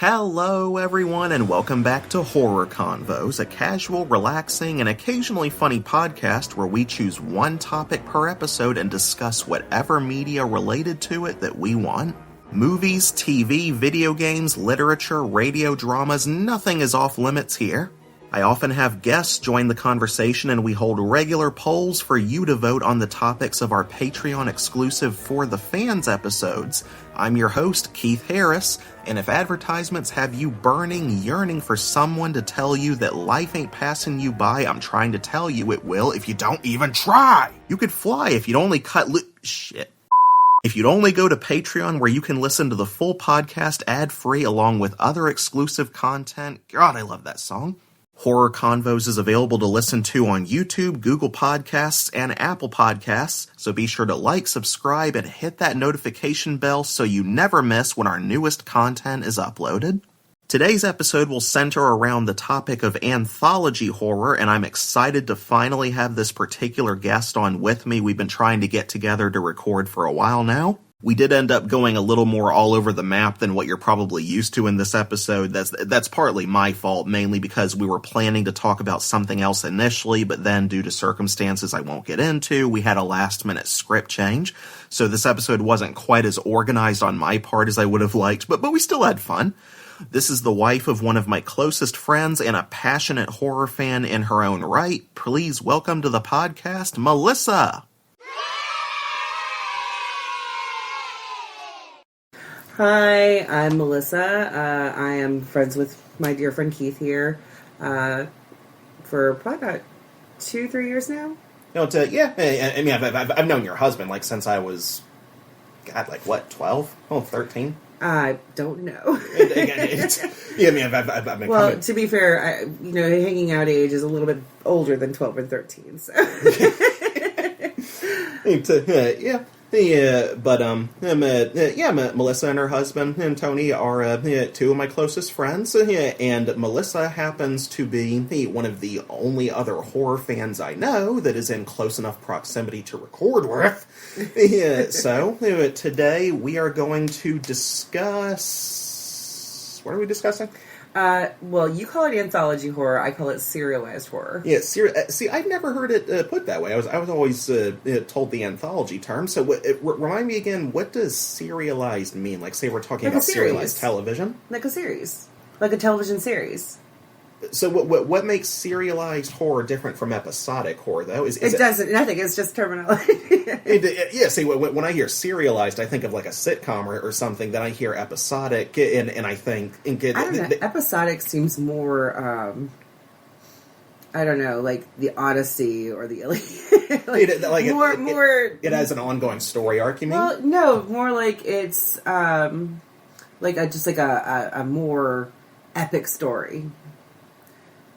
Hello everyone and welcome back to Horror Convos, a casual, relaxing, and occasionally funny podcast where we choose one topic per episode and discuss whatever media related to it that we want. Movies, TV, video games, literature, radio dramas, nothing is off limits here. I often have guests join the conversation and we hold regular polls for you to vote on the topics of our Patreon exclusive For the Fans episodes. I'm your host, Keith Harris, and if advertisements have you burning, yearning for someone to tell you that life ain't passing you by, I'm trying to tell you it will if you don't even try. You could fly if you'd only If you'd only go to Patreon where you can listen to the full podcast ad-free along with other exclusive content. God, I love that song. Horror Convos is available to listen to on YouTube, Google Podcasts, and Apple Podcasts, so be sure to like, subscribe, and hit that notification bell so you never miss when our newest content is uploaded. Today's episode will center around the topic of anthology horror, and I'm excited to finally have this particular guest on with me. We've been trying to get together to record for a while now. We did end up going a little more all over the map than what you're probably used to in this episode. That's partly my fault, mainly because we were planning to talk about something else initially, but then due to circumstances I won't get into, we had a last-minute script change. So this episode wasn't quite as organized on my part as I would have liked, but we still had fun. This is the wife of one of my closest friends and a passionate horror fan in her own right. Please welcome to the podcast, Melissa! Hi, I'm Melissa. I am friends with my dear friend Keith here for probably about 2-3 years now. Yeah. I mean, I've known your husband since I was, 12? Oh, 13? I don't know. Yeah, I mean, I've been well, coming. To be fair, hanging out age is a little bit older than 12 and 13. So. Yeah. Melissa and her husband and Tony are two of my closest friends, and Melissa happens to be one of the only other horror fans I know that is in close enough proximity to record with. So today we are going to discuss... What are we discussing? Well, you call it anthology horror. I call it serialized horror. Yeah, see, I've never heard it put that way. I was always told the anthology term. So, remind me again, what does serialized mean? Say we're talking about serialized television, like a series, like a television series. So, what makes serialized horror different from episodic horror, though? It doesn't. Nothing. It's just terminology. Yeah. See, when I hear serialized, I think of a sitcom or something. Then I hear episodic, and I think I don't know. Episodic seems more. I don't know, like the Odyssey or the Iliad. more. It has an ongoing story arc. You mean? Well, no, more like it's a more epic story.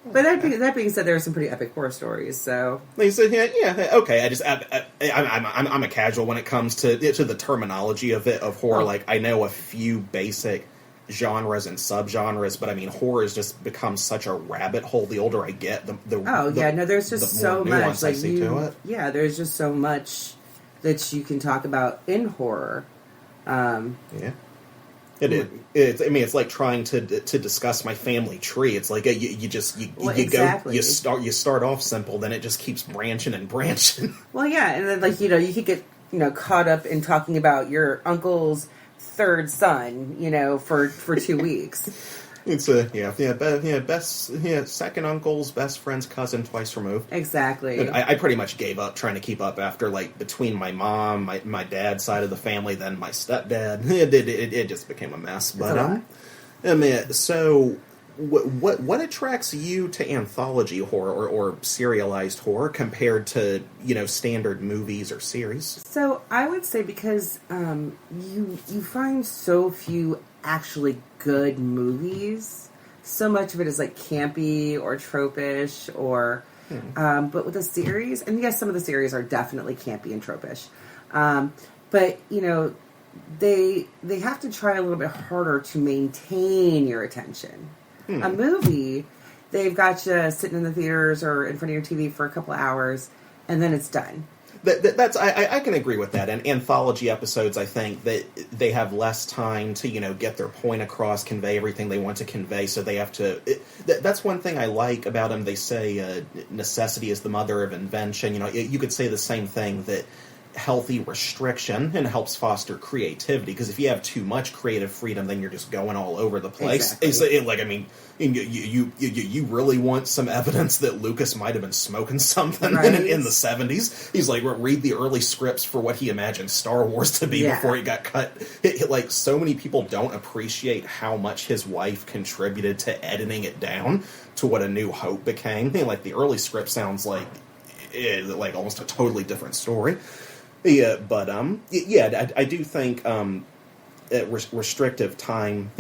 But that being said, there are some pretty epic horror stories. So, yeah, okay. I'm a casual when it comes to the terminology of horror. Oh. I know a few basic genres and subgenres, but I mean, horror has just become such a rabbit hole. The older I get, there's just so much. I see to it. Yeah, there's just so much that you can talk about in horror. Yeah. It's like trying to discuss my family tree. It's like you start off simple, then it just keeps branching and branching. Well, yeah, and then you could get caught up in talking about your uncle's third son, for 2 weeks. It's second uncle's best friend's cousin twice removed. Exactly. I pretty much gave up trying to keep up after between my mom, my dad's side of the family, then my stepdad. It just became a mess. But so what attracts you to anthology horror or serialized horror compared to standard movies or series? So I would say because you find so few actually good movies. So much of it is campy or tropish or but with a series, and yes, some of the series are definitely campy and tropish, but they have to try a little bit harder to maintain your attention. A movie, they've got you sitting in the theaters or in front of your TV for a couple of hours and then it's done. That's I can agree with that. And anthology episodes, I think that they have less time to get their point across, convey everything they want to convey. So they have to. That's one thing I like about them. They say necessity is the mother of invention. You could say the same thing that healthy restriction and helps foster creativity, because if you have too much creative freedom, then you're just going all over the place. Exactly. You really want some evidence that Lucas might have been smoking something right. in the 70s. He's like, read the early scripts for what he imagined Star Wars to be before it got cut. Like, so many people don't appreciate how much his wife contributed to editing it down to what A New Hope became. Like, the early script sounds like almost a totally different story. Yeah, but I do think restrictive time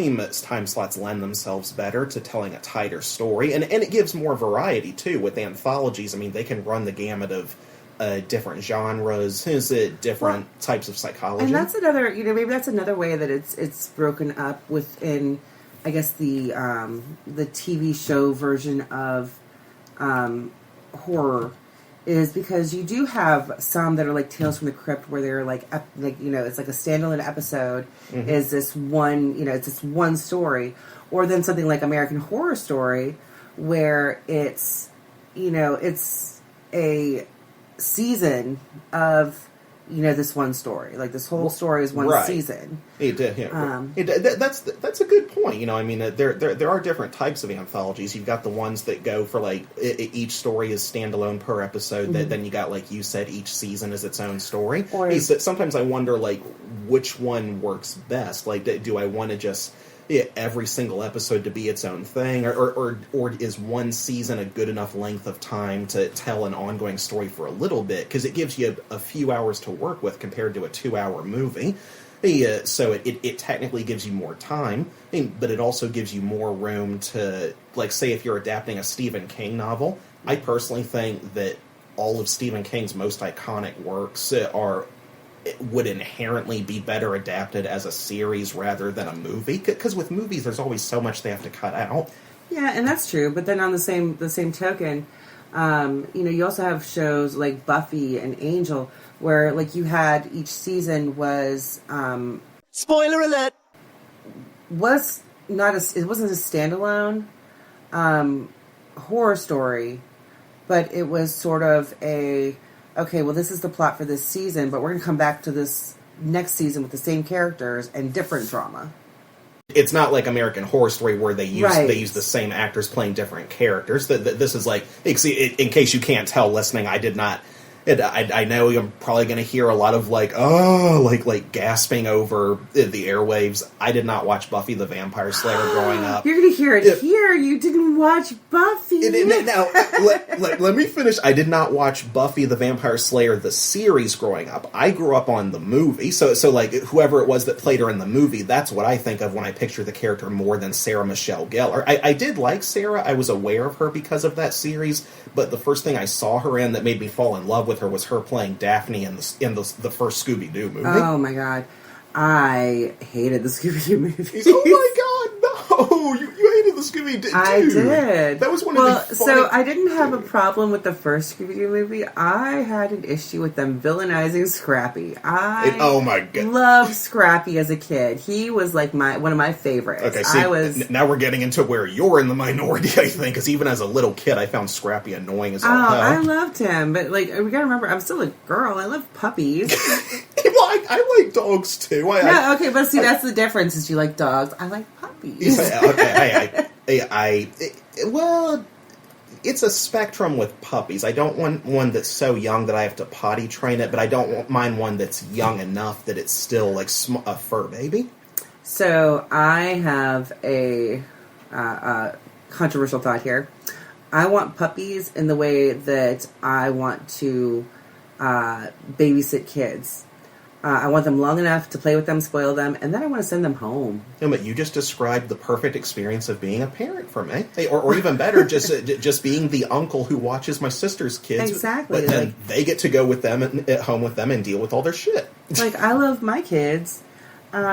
slots lend themselves better to telling a tighter story, and it gives more variety too. With anthologies, I mean, they can run the gamut of different genres, different types of psychology, and that's another, maybe that's another way that it's broken up within, I guess, the TV show version of horror. Is because you do have some that are like Tales from the Crypt, where they're like it's like a standalone episode. Mm-hmm. Is this one, it's this one story, or then something like American Horror Story, where it's it's a season of this one story. Like, this whole story is one season. That's a good point. I mean, there are different types of anthologies. You've got the ones that go for like each story is standalone per episode. Mm-hmm. Then you got, like you said, each season is its own story. Or sometimes I wonder, like, which one works best. Like, do I want to just every single episode to be its own thing, or is one season a good enough length of time to tell an ongoing story for a little bit, because it gives you a few hours to work with compared to a 2-hour movie. So it technically gives you more time, but it also gives you more room to, like, say if you're adapting a Stephen King novel. I personally think that all of Stephen King's most iconic works would inherently be better adapted as a series rather than a movie, because with movies there's always so much they have to cut out. Yeah, and that's true. But then on the same token, you also have shows like Buffy and Angel, where like you had each season was spoiler alert, it wasn't a standalone horror story, but it was sort of okay, well, this is the plot for this season, but we're going to come back to this next season with the same characters and different drama. It's not like American Horror Story where they use the same actors playing different characters. This is like, in case you can't tell listening, I did not. I know I'm probably going to hear a lot of like gasping over the airwaves. I did not watch Buffy the Vampire Slayer growing up. You're going to hear it here. You didn't watch Buffy. Now, let me finish. I did not watch Buffy the Vampire Slayer the series growing up. I grew up on the movie. So like, whoever it was that played her in the movie, that's what I think of when I picture the character more than Sarah Michelle Gellar. I did like Sarah. I was aware of her because of that series. But the first thing I saw her in that made me fall in love with her was her playing Daphne in the first Scooby-Doo movie. Oh my god. I hated the Scooby-Doo movies. Oh my god, no! You hated the Scooby-Doo. I did. That was one of the funny... So I didn't have a problem with the first Scooby-Doo movie. I had an issue with them villainizing Scrappy. Oh my god. Loved Scrappy as a kid. He was like one of my favorites. Okay, see, now we're getting into where you're in the minority, I think, because even as a little kid, I found Scrappy annoying as all hell. I loved him, but like, we gotta remember, I'm still a girl. I love puppies. Well, I like dogs too. Okay, but see, that's the difference. Is you like dogs, I like puppies. Well, it's a spectrum with puppies. I don't want one that's so young that I have to potty train it, but I don't mind one that's young enough that it's still like a fur baby. So I have a controversial thought here. I want puppies in the way that I want to babysit kids. I want them long enough to play with them, spoil them, and then I want to send them home. Yeah, but you just described the perfect experience of being a parent for me. Or even better, just being the uncle who watches my sister's kids. Exactly. But then they get to go with them at home with them and deal with all their shit. Like, I love my kids, and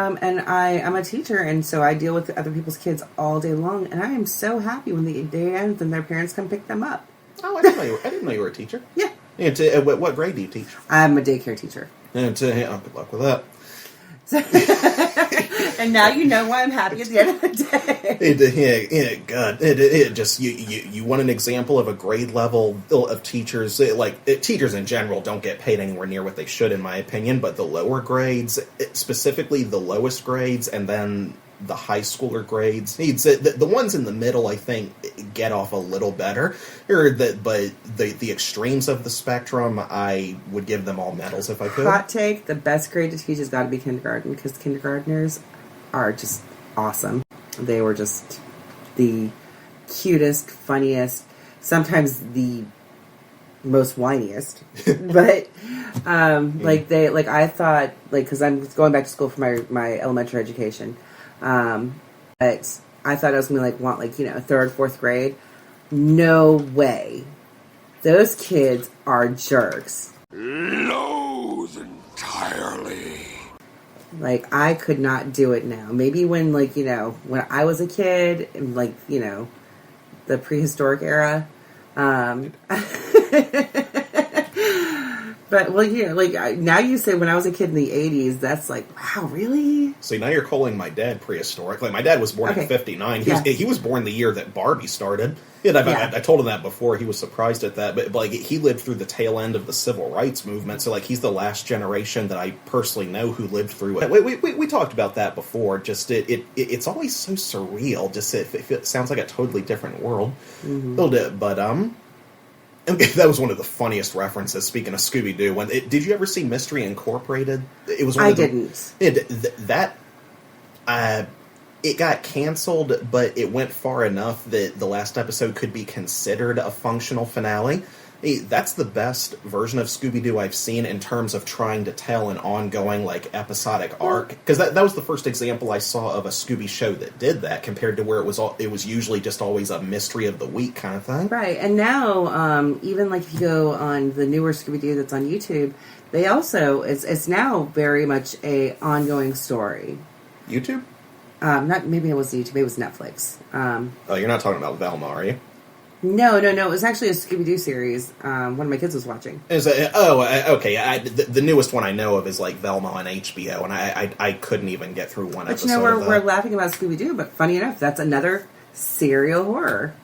I'm a teacher, and so I deal with other people's kids all day long, and I am so happy when the day ends and their parents come pick them up. Oh, I didn't know you were a teacher. Yeah. And what grade do you teach? I'm a daycare teacher. And good luck with that. And now you know why I'm happy at the end of the day. God, it just you want an example of a grade level of teachers. Teachers in general don't get paid anywhere near what they should, in my opinion. But the lower grades, specifically the lowest grades, and then the high schooler grades, the ones in the middle, I think, get off a little better. But the extremes of the spectrum, I would give them all medals if I could. Hot take: the best grade to teach has got to be kindergarten, because kindergartners are just awesome. They were just the cutest, funniest, sometimes the most whiniest. But I thought, because I'm going back to school for my elementary education. But I thought I was going to want third, fourth grade. No way. Those kids are jerks. Loathe entirely. I could not do it now. Maybe when when I was a kid, in the prehistoric era. But, now you say when I was a kid in the 80s, that's wow, really? See, now you're calling my dad prehistoric. My dad was born in 59. He was born the year that Barbie started. I told him that before. He was surprised at that. But, he lived through the tail end of the civil rights movement. So, he's the last generation that I personally know who lived through it. We talked about that before. Just, it's always so surreal. Just, it sounds like a totally different world. Mm-hmm. But, that was one of the funniest references. Speaking of Scooby-Doo, did you ever see Mystery Incorporated? It was. I didn't. It got canceled, but it went far enough that the last episode could be considered a functional finale. That's the best version of Scooby-Doo I've seen in terms of trying to tell an ongoing, episodic arc. Because that was the first example I saw of a Scooby show that did that, compared to where it was usually just always a mystery of the week kind of thing. Right, and now, even if you go on the newer Scooby-Doo that's on YouTube, they also, it's now very much a ongoing story. YouTube? Maybe it was YouTube, maybe it was Netflix. You're not talking about Velma, are you? No. It was actually a Scooby-Doo series. One of my kids was watching. Okay. The newest one I know of is Velma on HBO, and I couldn't even get through one episode. But we're laughing about Scooby-Doo, but funny enough, that's another serial horror.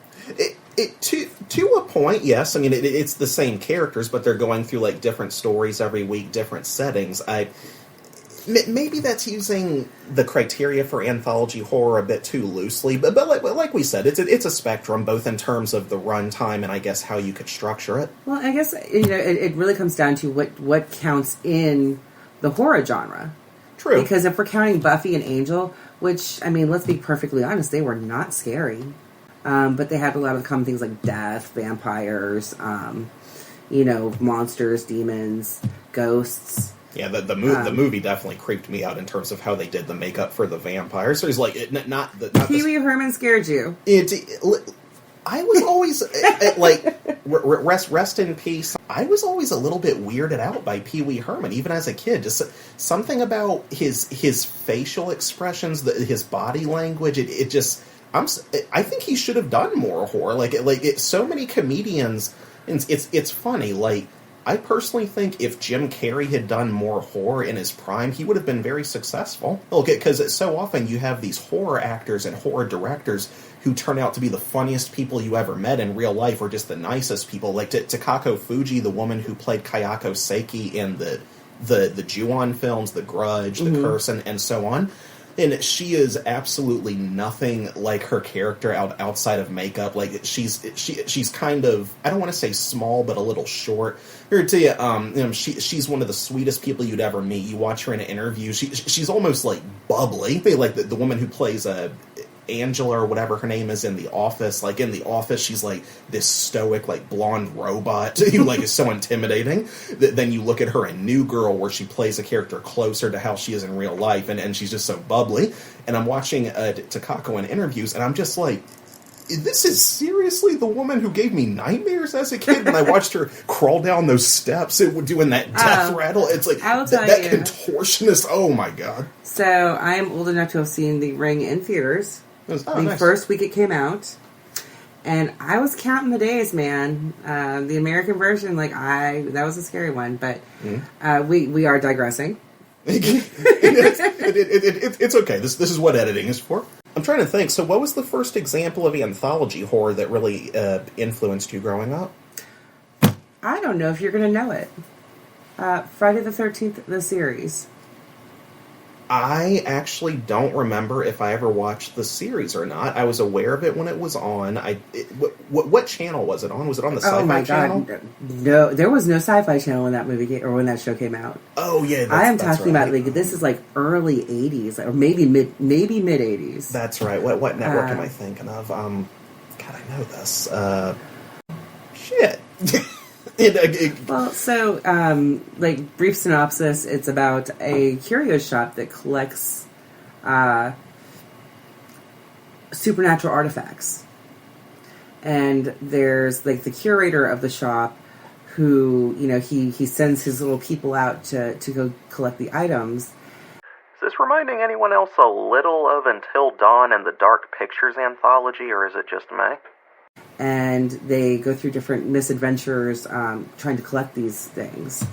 To a point, yes. I mean, it's the same characters, but they're going through different stories every week, different settings. Maybe that's using the criteria for anthology horror a bit too loosely, but like we said, it's a spectrum, both in terms of the runtime and I guess how you could structure it. Well, I guess it really comes down to what counts in the horror genre. True. Because if we're counting Buffy and Angel, which, let's be perfectly honest, they were not scary. But they had a lot of common things like death, vampires, monsters, demons, ghosts. Yeah, the movie definitely creeped me out in terms of how they did the makeup for the vampires. So it's Pee Wee Herman scared you. I was always rest in peace. I was always a little bit weirded out by Pee Wee Herman, even as a kid. Just something about his facial expressions, his body language. I think he should have done more horror. So many comedians. It's funny. I personally think if Jim Carrey had done more horror in his prime, he would have been very successful. Because so often you have these horror actors and horror directors who turn out to be the funniest people you ever met in real life, or just the nicest people. Takako Fuji, the woman who played Kayako Seiki in the Ju-on films, The Grudge, The Curse, and so on. And she is absolutely nothing like her character outside of makeup. She's kind of, I don't want to say small, but a little short. Here to you, she's one of the sweetest people you'd ever meet. You watch her in an interview, she's almost bubbly. The woman who plays Angela or whatever her name is in The Office. In The Office, she's this stoic, blonde robot who is so intimidating. Then you look at her in New Girl, where she plays a character closer to how she is in real life, and she's just so bubbly. And I'm watching Takako in interviews, and I'm just this is seriously the woman who gave me nightmares as a kid when I watched her crawl down those steps doing that death rattle. It's that contortionist. Oh my god. So I am old enough to have seen The Ring in theaters. Nice. First week it came out. And I was counting the days, man. The American version, that was a scary one. But we are digressing. It's okay. This is what editing is for. I'm trying to think. So what was the first example of anthology horror that really influenced you growing up? I don't know if you're going to know it. Friday the 13th, the series. I actually don't remember if I ever watched the series or not. I was aware of it when it was on. What channel was it on? Was it on the Sci-Fi channel? God, no, there was no Sci-Fi channel when that movie or when that show came out. Oh yeah, I am talking about this is early '80s or maybe mid '80s. That's right. What network am I thinking of? God, I know this. Shit. Brief synopsis, it's about a curio shop that collects supernatural artifacts. And there's, the curator of the shop who, he sends his little people out to go collect the items. Is this reminding anyone else a little of Until Dawn and the Dark Pictures anthology, or is it just me? And they go through different misadventures trying to collect these things.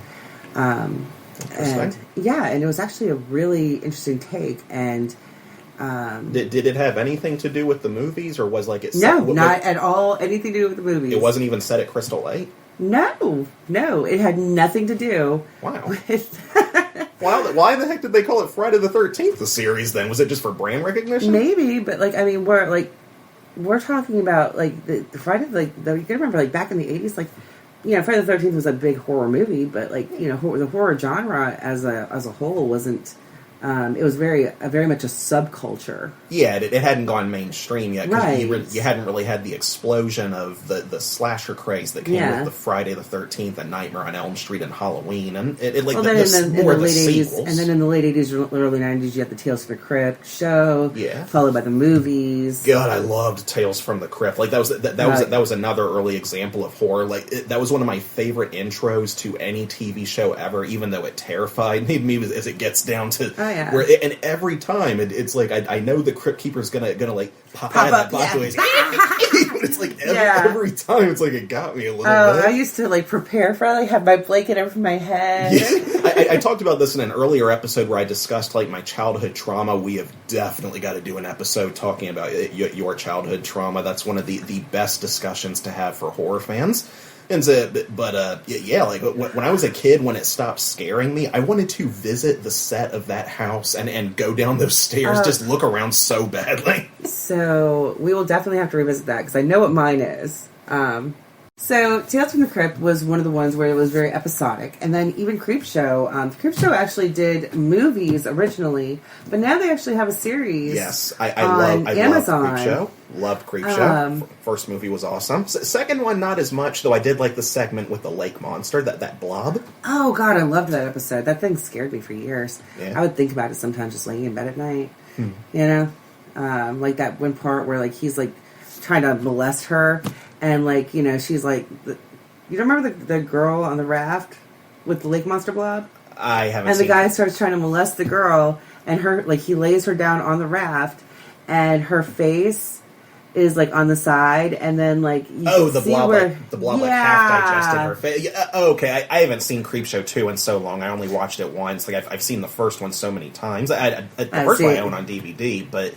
And it was actually a really interesting take. And did it have anything to do with the movies, or was it? Not at all. Anything to do with the movies. It wasn't even set at Crystal Lake. No, it had nothing to do. Wow. Why the heck did they call it Friday the 13th? The series then was it just for brand recognition? Maybe, but we're talking about the Friday, you can remember back in the 80s, Friday the 13th was a big horror movie, but the horror genre as a whole wasn't. It was very much a subculture. Yeah, it hadn't gone mainstream yet. Right. You hadn't really had the explosion of the slasher craze that came with the Friday the 13th and Nightmare on Elm Street and Halloween. And in the late 80s, and then in the late 80s, early 90s, you had the Tales from the Crypt show, followed by the movies. God, I loved Tales from the Crypt. That was another early example of horror. That was one of my favorite intros to any TV show ever, even though it terrified me as it gets down to. And every time it's I know the Crypt Keeper's gonna pop out of that box. It's every time it got me a little bit. I used to prepare for have my blanket over my head. Yeah. I talked about this in an earlier episode where I discussed my childhood trauma. We have definitely got to do an episode talking about your childhood trauma. That's one of the best discussions to have for horror fans. And when I was a kid, when it stopped scaring me, I wanted to visit the set of that house and go down those stairs, just look around so badly. So we will definitely have to revisit that, because I know what mine is. So Tales from the Crypt was one of the ones where it was very episodic. And then even Creepshow. Creepshow actually did movies originally, but now they actually have a series. Yes, I love Creepshow. Loved Creepshow. First movie was awesome. Second one, not as much, though I did like the segment with the lake monster, that blob. Oh, God, I loved that episode. That thing scared me for years. Yeah. I would think about it sometimes just laying in bed at night. That one part where, he's, trying to molest her, and, she's you remember the girl on the raft with the lake monster blob? I haven't And seen the guy it. starts trying to molest the girl, and her, he lays her down on the raft, and her face is on the side, and then the blob half digested her face. Yeah, okay, I haven't seen Creepshow 2 in so long. I only watched it once. I've seen the first one so many times. The first one I own on DVD, but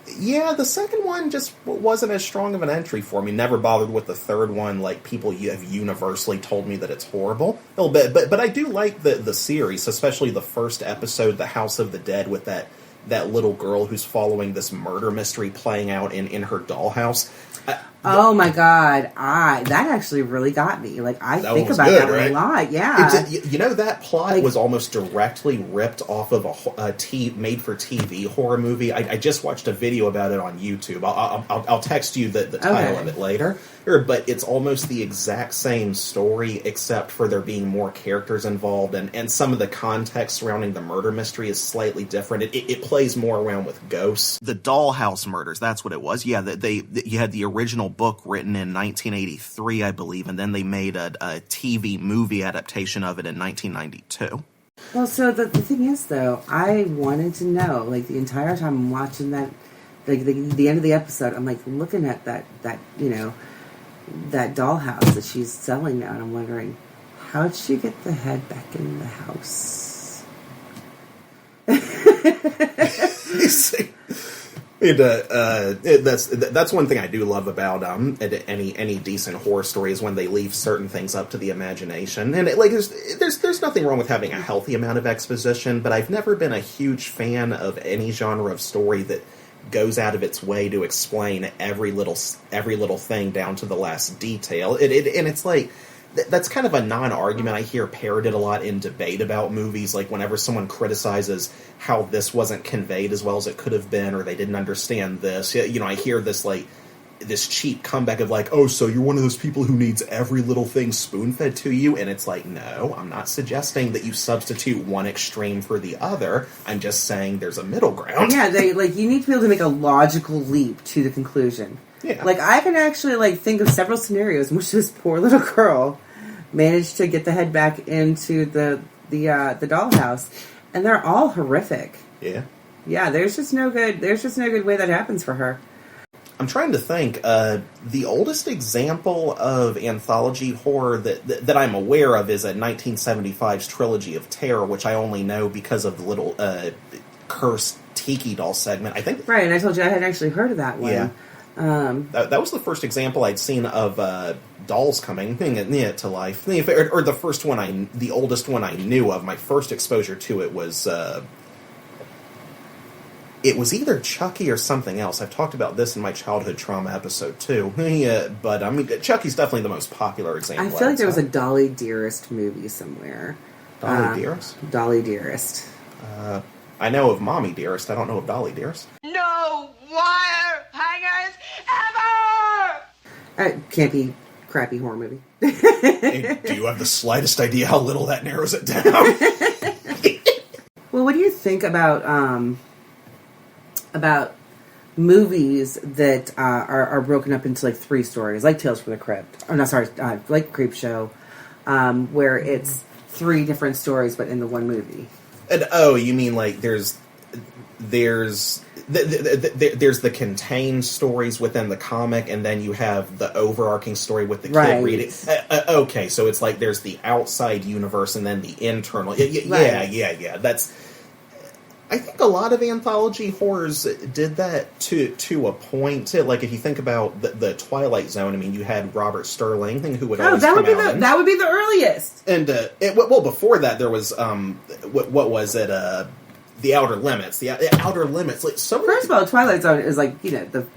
the second one just wasn't as strong of an entry for me. Never bothered with the third one. People have universally told me that it's horrible. A little bit, but I do like the series, especially the first episode, The House of the Dead, with that little girl who's following this murder mystery playing out in her dollhouse. Oh my God! That actually really got me. I think about that one a lot. Yeah, that plot was almost directly ripped off of a made-for-TV horror movie. I just watched a video about it on YouTube. I'll text you the title of it later. But it's almost the exact same story, except for there being more characters involved, and some of the context surrounding the murder mystery is slightly different. It plays more around with ghosts. The Dollhouse Murders, that's what it was. Yeah, you had the original book written in 1983, I believe, and then they made a TV movie adaptation of it in 1992. Well, so the thing is, though, I wanted to know, the entire time I'm watching that like the end of the episode, I'm like looking at that that dollhouse that she's selling now, and I'm wondering, how'd she get the head back in the house? You see, that's one thing I do love about any decent horror story is when they leave certain things up to the imagination. And there's nothing wrong with having a healthy amount of exposition, but I've never been a huge fan of any genre of story that goes out of its way to explain every little thing down to the last detail. And it's like, that's kind of a non-argument I hear parroted a lot in debate about movies, like whenever someone criticizes how this wasn't conveyed as well as it could have been, or they didn't understand this. You know, I hear this, like, this cheap comeback of like, oh, so you're one of those people who needs every little thing spoon-fed to you? And it's like, no, I'm not suggesting that you substitute one extreme for the other. I'm just saying there's a middle ground. Yeah, you need to be able to make a logical leap to the conclusion. Yeah. Like, I can actually, think of several scenarios in which this poor little girl managed to get the head back into the dollhouse, and they're all horrific. Yeah. Yeah, there's just no good way that happens for her. I'm trying to think. The oldest example of anthology horror that I'm aware of is 1975's Trilogy of Terror, which I only know because of the little cursed tiki doll segment. I think. Right, and I told you I hadn't actually heard of that one. Yeah. That was the first example I'd seen of dolls coming to life. Or the first one the oldest one I knew of. My first exposure to it was either Chucky or something else. I've talked about this in my childhood trauma episode too. But I mean, Chucky's definitely the most popular example. I feel like there was a Dolly Dearest movie somewhere. Dolly Dearest? Dolly Dearest. I know of Mommy Dearest. I don't know of Dolly Dearest. No wire hangers ever! Campy, crappy horror movie. Hey, do you have the slightest idea how little that narrows it down? Well, what do you think about movies that are broken up into three stories, like Tales from the Crypt? Oh, no, sorry, like Creepshow, where it's three different stories but in the one movie. And you mean like there's the contained stories within the comic, and then you have the overarching story with the kid reading. Okay, so it's like there's the outside universe and then the internal. Yeah. That's. I think a lot of anthology horrors did that to a point. Like if you think about the Twilight Zone, I mean, you had Robert Sterling, who would always that would be the earliest. And before that there was what was it? The Outer Limits. The Outer Limits. Like first of all, Twilight Zone is the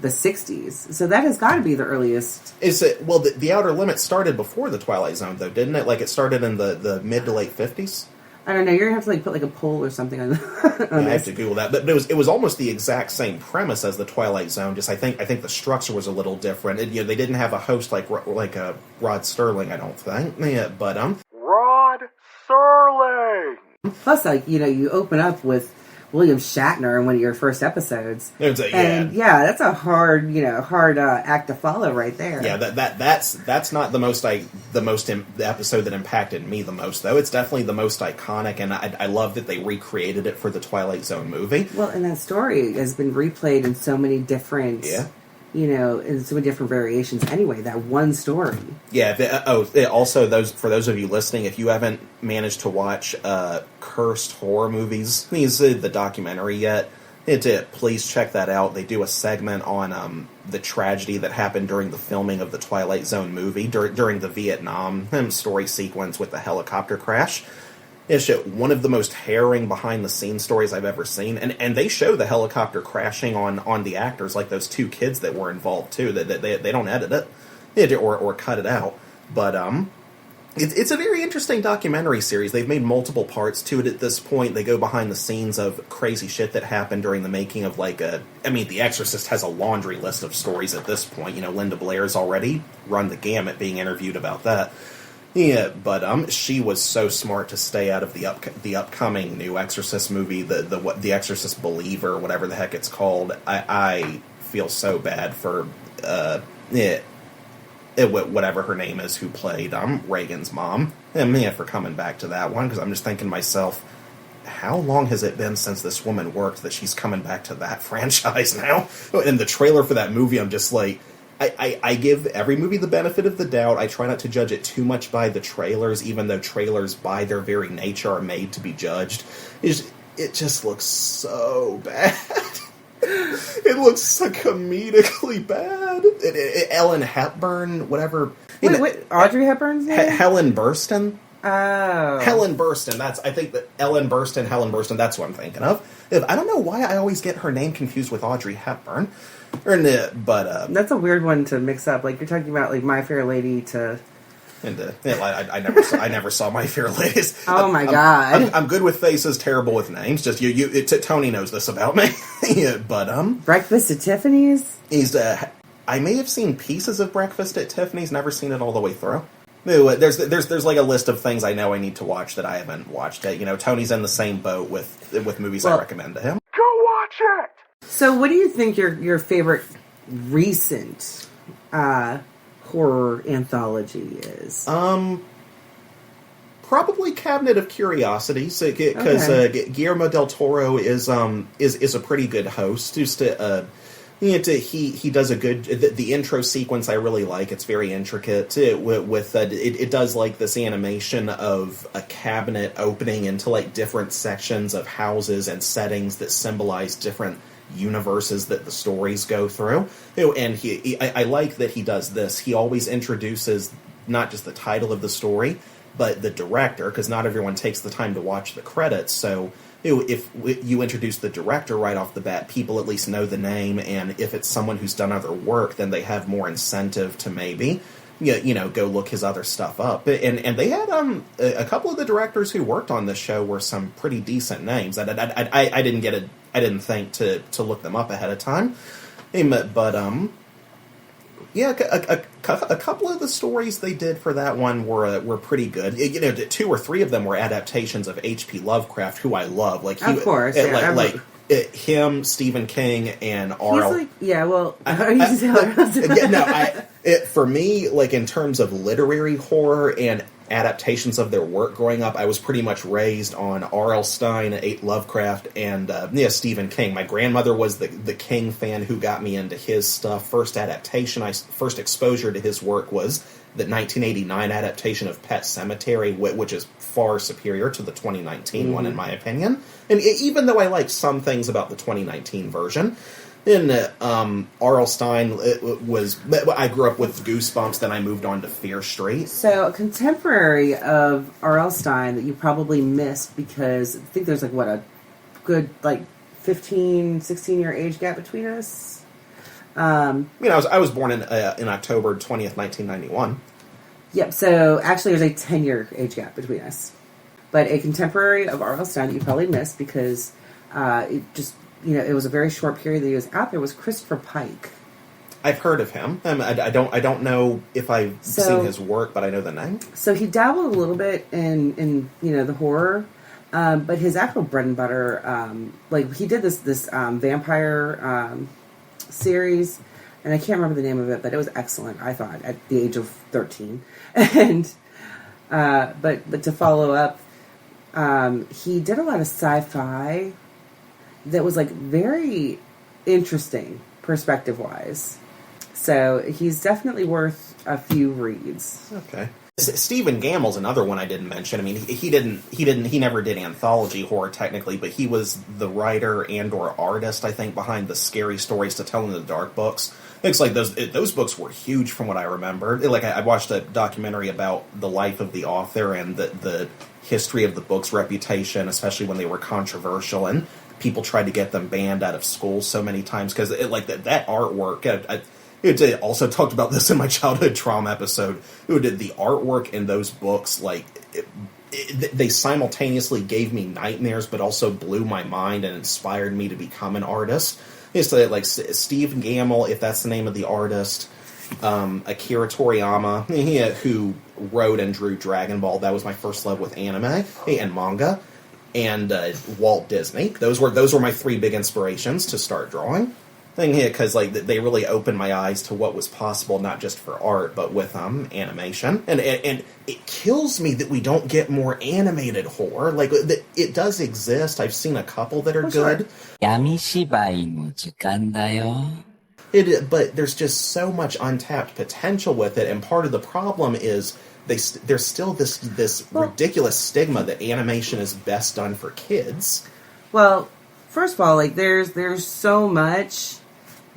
60s, so that has got to be the earliest. Is it? Well, the Outer Limits started before the Twilight Zone, though, didn't it? Like it started in the mid to late 50s. I don't know. You're gonna have to put a poll or something on. I have to Google that, but it was almost the exact same premise as the Twilight Zone. Just I think the structure was a little different. They didn't have a host like a Rod Serling, I don't think. Yeah, but Rod Serling. Plus, you open up with William Shatner in one of your first episodes. That's a hard act to follow right there. Yeah, that's not the episode that impacted me the most, though. It's definitely the most iconic, and I love that they recreated it for the Twilight Zone movie. Well, and that story has been replayed in so many different, in so many different variations. Anyway, that one story. Yeah. Also, for those of you listening, if you haven't managed to watch cursed horror movies, the documentary yet, please check that out. They do a segment on the tragedy that happened during the filming of the Twilight Zone movie during the Vietnam story sequence with the helicopter crash. It's one of the most harrowing behind-the-scenes stories I've ever seen, and they show the helicopter crashing on the actors, like those two kids that were involved too. That they don't edit it or cut it out, but it's a very interesting documentary series. They've made multiple parts to it at this point. They go behind the scenes of crazy shit that happened during the making of The Exorcist has a laundry list of stories at this point. Linda Blair's already run the gamut being interviewed about that. Yeah, but she was so smart to stay out of the upcoming new Exorcist movie, the Exorcist Believer, whatever the heck it's called. I feel so bad for whatever her name is, who played Reagan's mom, and for coming back to that one, because I'm just thinking to myself, how long has it been since this woman worked that she's coming back to that franchise now? In the trailer for that movie, I'm just like, I give every movie the benefit of the doubt. I try not to judge it too much by the trailers, even though trailers, by their very nature, are made to be judged. It just looks so bad. It looks so comedically bad. Ellen Hepburn, whatever. Wait, Audrey Hepburn's name? Helen Burstyn. Oh. Helen Burstyn. I think that Helen Burstyn, that's what I'm thinking of. I don't know why I always get her name confused with Audrey Hepburn. That's a weird one to mix up. Like, you're talking about, like, My Fair Lady to... I never saw My Fair Ladies. Oh my god! I'm good with faces, terrible with names. Just Tony knows this about me. Yeah, Breakfast at Tiffany's. I may have seen pieces of Breakfast at Tiffany's. Never seen it all the way through. There's like a list of things I know I need to watch that I haven't watched yet. You know, Tony's in the same boat with movies I recommend to him. Go watch it. So, what do you think your favorite recent horror anthology is? Probably Cabinet of Curiosities, because Guillermo del Toro is a pretty good host. He does a good the intro sequence. I really like. It's very intricate. It does like this animation of a cabinet opening into like different sections of houses and settings that symbolize different universes that the stories go through. And I like that he does this. He always introduces not just the title of the story, but the director, because not everyone takes the time to watch the credits. So if you introduce the director right off the bat, people at least know the name, and if it's someone who's done other work, then they have more incentive to maybe go look his other stuff up. And they had a couple of the directors who worked on this show were some pretty decent names. I didn't think to look them up ahead of time. But a couple of the stories they did for that one were pretty good. 2 or 3 of them were adaptations of H.P. Lovecraft, who I love. Like of course, him, Stephen King, and R.L. He's like, for me, like in terms of literary horror and adaptations of their work growing up, I was pretty much raised on R.L. Stine, Lovecraft, and Stephen King. My grandmother was the King fan who got me into his stuff. First exposure to his work was the 1989 adaptation of Pet Sematary, which is far superior to the 2019 one, in my opinion. And even though I like some things about the 2019 version, in R.L. Stine I grew up with Goosebumps, then I moved on to Fear Street. So, a contemporary of R.L. Stine that you probably missed because I think there's a good 15, 16-year age gap between us. I was born in October 20th, 1991. Yep, so actually there's a 10-year age gap between us. But a contemporary of R.L. Stine that you probably missed because it was a very short period that he was out there was Christopher Pike. I've heard of him. I don't know if I've seen his work, but I know the name. So he dabbled a little bit in the horror, but his actual bread and butter, he did this vampire series, and I can't remember the name of it, but it was excellent, I thought, at the age of 13. And but to follow up, he did a lot of sci-fi that was very interesting perspective-wise. So he's definitely worth a few reads. Okay. Stephen Gammell's another one I didn't mention. I mean, he never did anthology horror technically, but he was the writer and/or artist, I think, behind the Scary Stories to Tell in the Dark books. Looks like those books were huge from what I remember. I watched a documentary about the life of the author and the history of the book's reputation, especially when they were controversial and people tried to get them banned out of school so many times because that artwork. I also talked about this in my childhood trauma episode. The artwork in those books, they simultaneously gave me nightmares, but also blew my mind and inspired me to become an artist. It's Steve Gammell, if that's the name of the artist, Akira Toriyama, who wrote and drew Dragon Ball. That was my first love with anime and manga, and Walt Disney. Those were my 3 big inspirations to start drawing. thing here, because like they really opened my eyes to what was possible, not just for art, but with animation. And it kills me that we don't get more animated horror. Like, it does exist. I've seen a couple that are good. But there's just so much untapped potential with it, and part of the problem is there's still this ridiculous stigma that animation is best done for kids. Well, first of all, like there's so much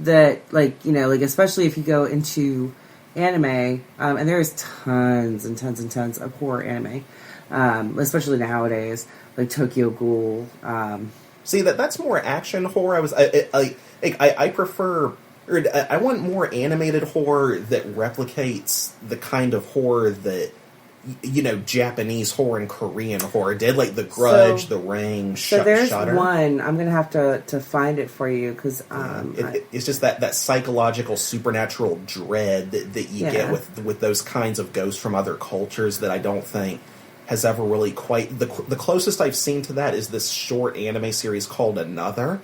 that, like, you know, like, especially if you go into anime, and there's tons and tons and tons of horror anime, especially nowadays, like Tokyo Ghoul. See, that's more action horror. I prefer, or I want more animated horror that replicates the kind of horror that, you know, Japanese horror and Korean horror did, like The Grudge, The Ring, so there's Shudder. one, I'm gonna have to find it for you, because it's just that psychological supernatural dread that you get with those kinds of ghosts from other cultures that I don't think has ever really quite... The closest I've seen to that is this short anime series called Another.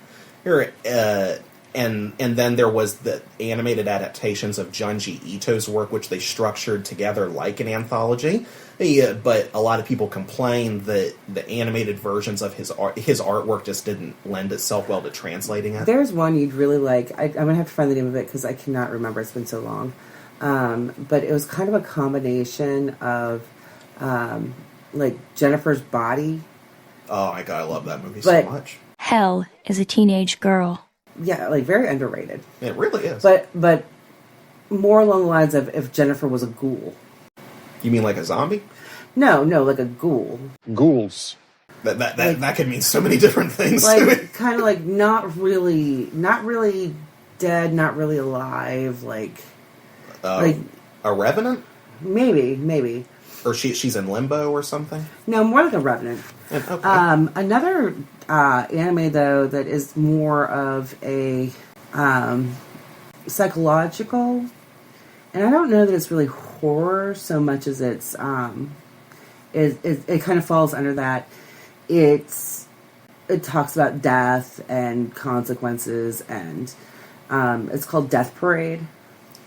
And then there was the animated adaptations of Junji Ito's work, which they structured together like an anthology. But a lot of people complained that the animated versions of his artwork just didn't lend itself well to translating it. There's one you'd really like. I'm going to have to find the name of it because I cannot remember. It's been so long. But it was kind of a combination of like Jennifer's Body. Oh my god, I love that movie so much. Hell is a teenage girl. Yeah, like very underrated. It really is. But more along the lines of if Jennifer was a ghoul. You mean like a zombie? No, like a ghoul. Ghouls. That could mean so many different things. Like kind of like not really dead, not really alive. Like a revenant? Maybe. Or she's in limbo or something? No, more like a revenant. Okay. Another anime, though, that is more of a psychological, and I don't know that it's really horror so much as it's it kind of falls under that. It talks about death and consequences, and it's called Death Parade.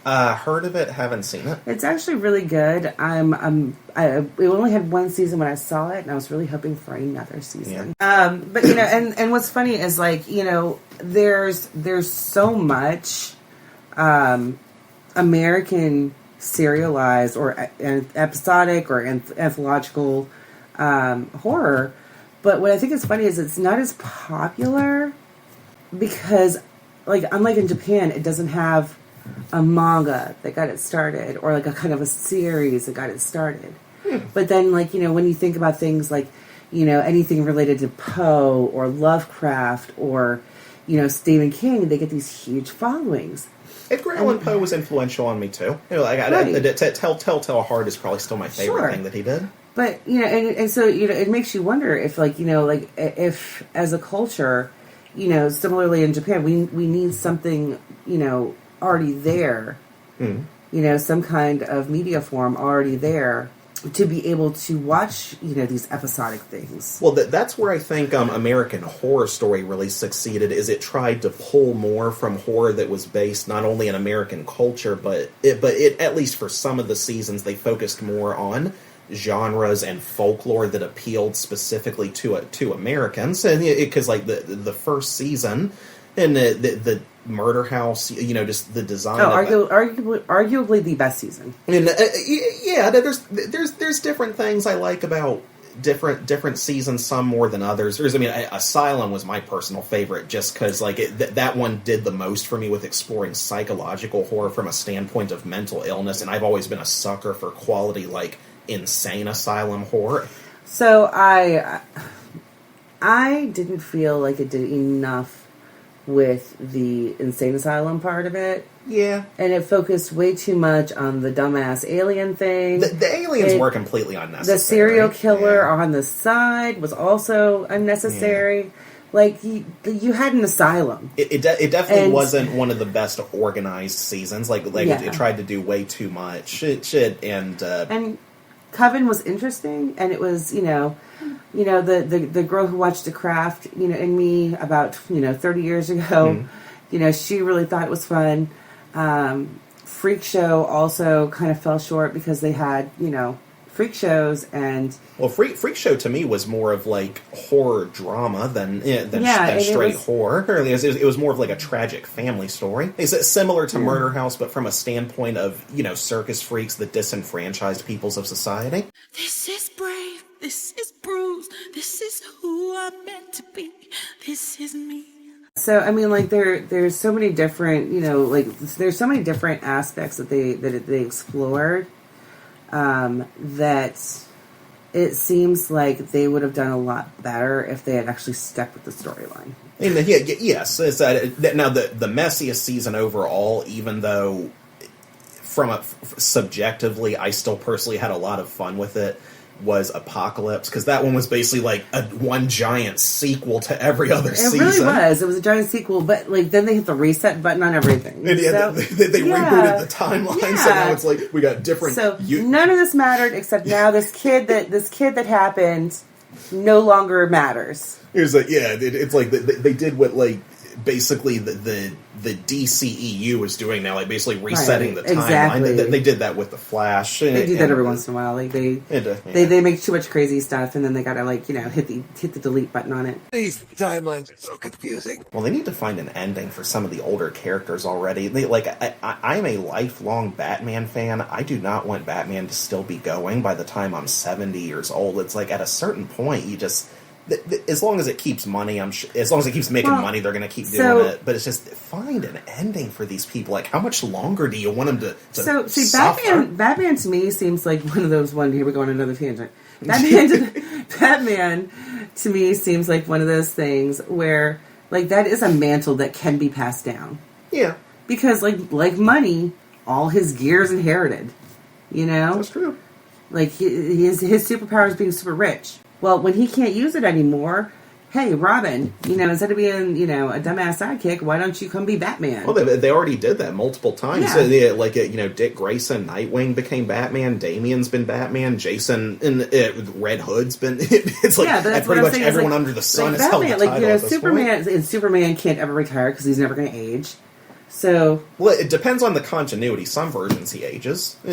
Heard of it, haven't seen it. It's actually really good. We only had one season when I saw it, and I was really hoping for another season. Yeah. But you know, and what's funny is, like, you know, there's so much American serialized or episodic or anthological horror, but what I think is funny is it's not as popular because, like, unlike in Japan, it doesn't have a manga that got it started, or like a kind of a series that got it started. But then, like, you know, when you think about things like, you know, anything related to Poe or Lovecraft or, you know, Stephen King, they get these huge followings. Edgar Allan Poe was influential on me too. You know, like, Telltale Heart is probably still my favorite thing that he did. But, you know, and so, you know, it makes you wonder if, like, you know, like, if as a culture, you know, similarly in Japan, we need something, you know, already there, you know, some kind of media form already there to be able to watch, you know, these episodic things. Well, that's where I think American Horror Story really succeeded, is it tried to pull more from horror that was based not only in American culture, but it at least for some of the seasons, they focused more on genres and folklore that appealed specifically to Americans. And because, like, the first season and the Murder House, you know, just the design. Arguably the best season. I mean, yeah, there's different things I like about different seasons, some more than others. I mean, Asylum was my personal favorite, just because, like, that one did the most for me with exploring psychological horror from a standpoint of mental illness, and I've always been a sucker for quality, like, insane asylum horror. So I didn't feel like it did enough with the insane asylum part of it. Yeah. And it focused way too much on the dumbass alien thing. The aliens were completely unnecessary. The serial killer on the side was also unnecessary. Yeah. Like, you had an asylum. It definitely wasn't one of the best organized seasons. Like it tried to do way too much. And Coven was interesting, and it was, you know, the girl who watched The Craft, you know, and me about, you know, 30 years ago, she really thought it was fun. Freakshow also kind of fell short because they had, freak shows and... Well, Freak Show to me was more of like horror drama than straight horror. It was more of like a tragic family story. It's similar to Murder House, but from a standpoint of, circus freaks, the disenfranchised peoples of society. This is brave, this is bruised, this is who I'm meant to be, this is me. So, I mean, like, there's so many different, there's so many different aspects that they explored, that it seems like they would have done a lot better if they had actually stuck with the storyline. Yes. Now, the messiest season overall, even though subjectively, I still personally had a lot of fun with it, was Apocalypse, because that one was basically like one giant sequel to every other season. It really was. It was a giant sequel, but like then they hit the reset button on everything. They rebooted the timeline, so now it's like we got different. So none of this mattered except now this kid that happened no longer matters. It's like it's like they did what like basically the DCEU is doing now, like basically resetting the timeline. Exactly. They did that with the Flash. They do that every once in a while. Like they make too much crazy stuff, and then they gotta hit the delete button on it. These timelines are so confusing. Well, they need to find an ending for some of the older characters already. I'm a lifelong Batman fan. I do not want Batman to still be going by the time I'm 70 years old. It's like at a certain point, you just... As long as it keeps money, as long as it keeps making money, they're going to keep doing it. But it's just, find an ending for these people. Like, how much longer do you want them to suffer? Batman to me seems like one of those here we go on another tangent. Batman to me seems like one of those things where, like, that is a mantle that can be passed down. Yeah. Because, like money, all his gear's inherited. That's true. Like, his superpower is being super rich. Well, when he can't use it anymore, hey, Robin, instead of being, a dumbass sidekick, why don't you come be Batman? Well, they already did that multiple times. Yeah. Dick Grayson, Nightwing became Batman. Damian's been Batman. Jason and Red Hood's been. It's like pretty much everyone under the sun has held the title. Superman can't ever retire because he's never going to age. So, well, it depends on the continuity. Some versions he ages. He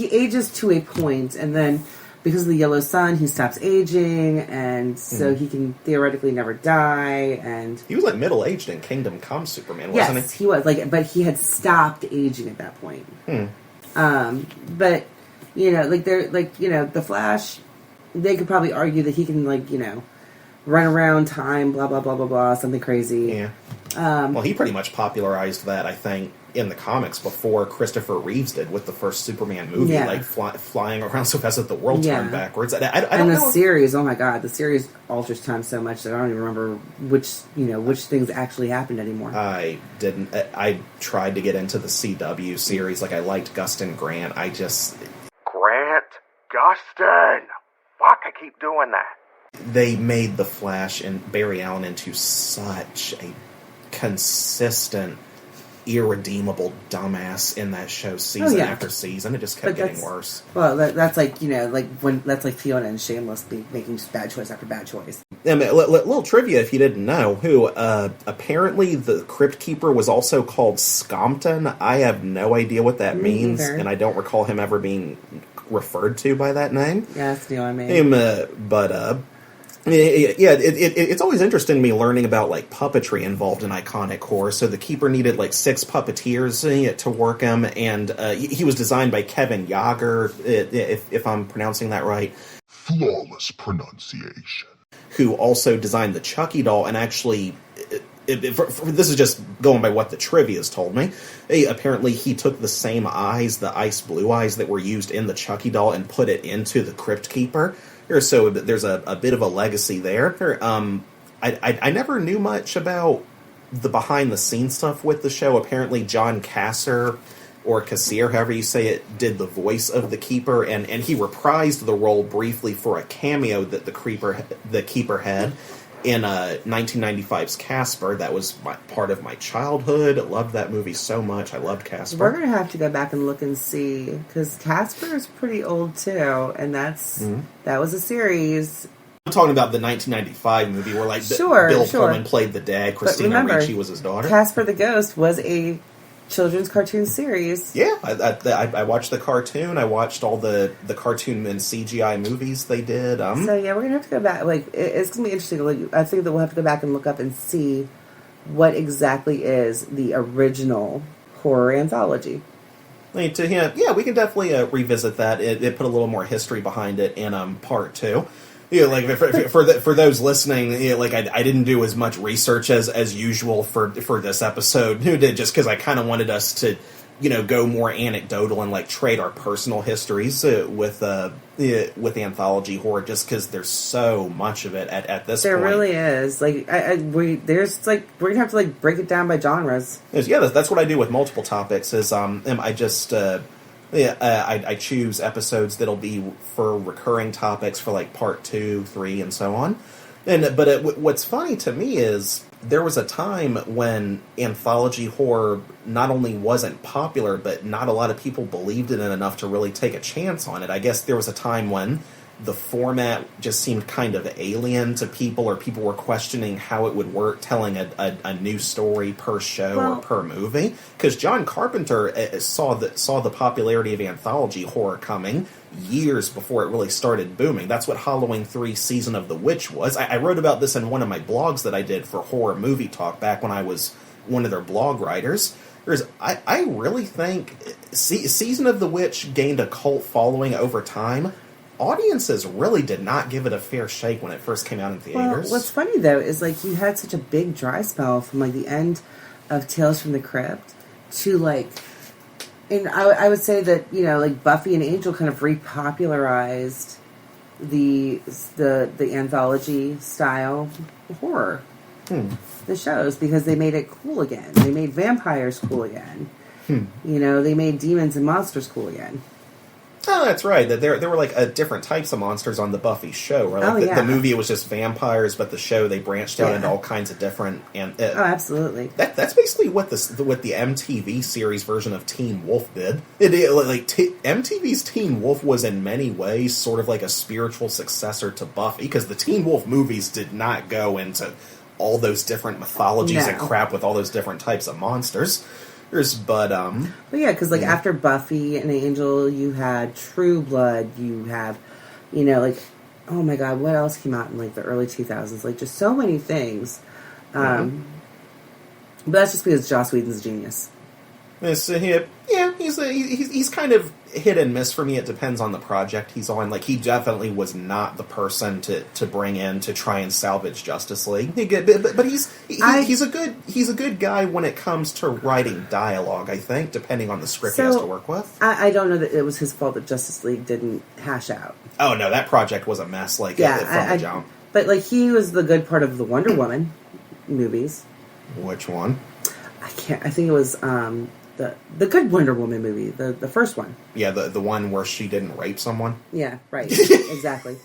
ages to a point, and then. Because of the yellow sun, he stops aging, and so he can theoretically never die. And he was like middle-aged in Kingdom Come Superman, wasn't he? Yes, he was. But he had stopped aging at that point. But the Flash, they could probably argue that he can run around time, blah blah blah blah blah, something crazy. Yeah. Well, he pretty much popularized that, I think, in the comics before Christopher Reeves did with the first Superman movie, flying around so fast that the world turned backwards. I don't know. Series, oh my god, the series alters time so much that I don't even remember which things actually happened anymore. I didn't. I tried to get into the CW series. Like, I liked Gustin Grant. Grant Gustin. Fuck, I keep doing that. They made the Flash and Barry Allen into such a consistent, irredeemable dumbass in that show season after season. It just kept getting worse. Well, that's like that's like Fiona and Shameless making just bad choice after bad choice. Little trivia, if you didn't know, who apparently the Crypt Keeper was also called Scompton. I have no idea what that means, and I don't recall him ever being referred to by that name. Yeah, that's new on me. It's always interesting to me learning about like puppetry involved in iconic horror. So the Keeper needed like 6 puppeteers to work him, and he was designed by Kevin Yager, if I'm pronouncing that right. Flawless pronunciation. Who also designed the Chucky doll, and actually, this is just going by what the trivia's told me. Apparently, he took the same eyes, the ice blue eyes that were used in the Chucky doll, and put it into the Crypt Keeper. So there's a bit of a legacy there. I never knew much about the behind-the-scenes stuff with the show. Apparently, John Kasser, or Kassir, however you say it, did the voice of the Keeper, and he reprised the role briefly for a cameo that the Keeper had in 1995's Casper. That was part of my childhood. I loved that movie so much. I loved Casper. We're going to have to go back and look and see, because Casper is pretty old too, and that was a series. I'm talking about the 1995 movie where, like, Sure, Bill sure. Pullman played the dad, Christina remember, Ricci was his daughter. Casper the Ghost was a children's cartoon series. Yeah, I watched the cartoon. I watched all the cartoon and CGI movies they did. So yeah, we're gonna have to go back. Like, it's gonna be interesting. Like, I think that we'll have to go back and look up and see what exactly is the original horror anthology. We can definitely revisit that. It put a little more history behind it in part 2. Yeah, like for those listening, like I didn't do as much research as usual for this episode. Who did, just because I kind of wanted us to, go more anecdotal and like trade our personal histories with anthology horror, just because there's so much of it at this point. There really is. Like we're gonna have to like break it down by genres. Yeah, that's what I do with multiple topics. I just. I choose episodes that'll be for recurring topics for like part 2, 3, and so on. But what's funny to me is there was a time when anthology horror not only wasn't popular, but not a lot of people believed in it enough to really take a chance on it. I guess there was a time when the format just seemed kind of alien to people, or people were questioning how it would work telling a new story per show or per movie. Because John Carpenter saw the popularity of anthology horror coming years before it really started booming. That's what Halloween 3 Season of the Witch was. I wrote about this in one of my blogs that I did for Horror Movie Talk back when I was one of their blog writers. I really think Season of the Witch gained a cult following over time. Audiences really did not give it a fair shake when it first came out in theaters. Well, what's funny though is like you had such a big dry spell from like the end of Tales from the Crypt to like, and I would say that like Buffy and Angel kind of repopularized the anthology style horror, the shows, because they made it cool again. They made vampires cool again. They made demons and monsters cool again. Oh, that's right. That there were like different types of monsters on the Buffy show. Right? Like the movie, it was just vampires, but the show they branched out into all kinds of different. Absolutely. That's basically what the MTV series version of Teen Wolf did. MTV's Teen Wolf was in many ways sort of like a spiritual successor to Buffy, because the Teen Wolf movies did not go into all those different mythologies and crap with all those different types of monsters. But yeah, because like after Buffy and Angel, you had True Blood, you have, like, oh my god, what else came out in like the early 2000s? Like just so many things. But that's just because Joss Whedon's a genius. He's kind of hit and miss for me. It depends on the project he's on. Like, he definitely was not the person to bring in to try and salvage Justice League. But he's a good guy when it comes to writing dialogue, I think, depending on the script he has to work with. I don't know that it was his fault that Justice League didn't hash out. Oh no, that project was a mess. Like, from the jump. But like, he was the good part of the Wonder Woman movies. Which one? I think it was the good Wonder Woman movie, the first one. Yeah, the one where she didn't rape someone. Yeah, right. Exactly.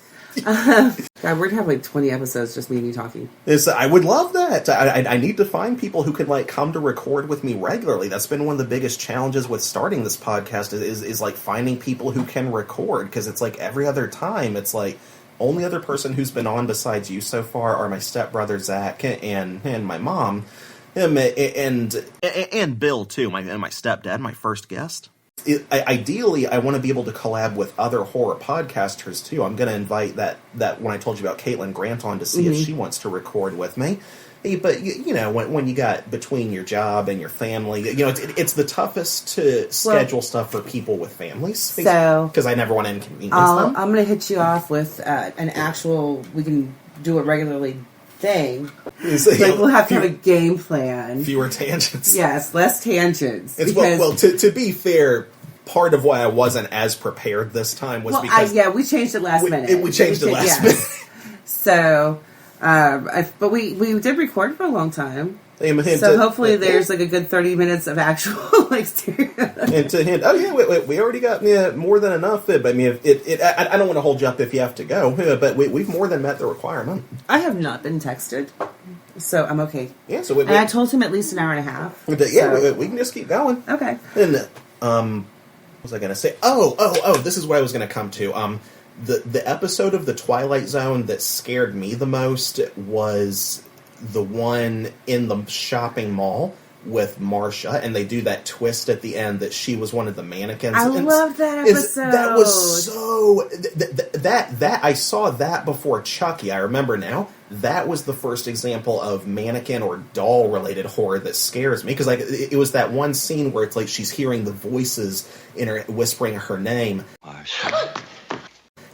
God, we're gonna have like 20 episodes just me and you talking. I would love that. I need to find people who can like come to record with me regularly. That's been one of the biggest challenges with starting this podcast is like finding people who can record, because it's like every other time it's like only other person who's been on besides you so far are my stepbrother Zach and my mom. And Bill too, my stepdad, my first guest. Ideally, I want to be able to collab with other horror podcasters too. I'm going to invite that when I told you about Caitlin Grant on to see if she wants to record with me. But when you got between your job and your family, it's the toughest to schedule stuff for people with families. So because I never want to inconvenience them. I'm going to hit you off with an actual. We can do it regularly. Thing. Like, we'll have to have a game plan. Fewer tangents. Yes, less tangents. To be fair, part of why I wasn't as prepared this time was because... we changed it last minute. We changed it last minute. So, but we did record for a long time. So hopefully there's like a good 30 minutes of actual like stereo. And to hint, we already got more than enough. But I mean, I don't want to hold you up if you have to go. But we've more than met the requirement. I have not been texted, so I'm okay. Yeah. So I told him at least an hour and a half. We can just keep going. Okay. And what was I going to say? Oh! This is what I was going to come to. The episode of the Twilight Zone that scared me the most was the one in the shopping mall with Marcia, and they do that twist at the end that she was one of the mannequins. I love that episode. That was so... That I saw that before Chucky. I remember now. That was the first example of mannequin or doll-related horror that scares me, because like it was that one scene where it's like she's hearing the voices in her whispering her name. Marcia.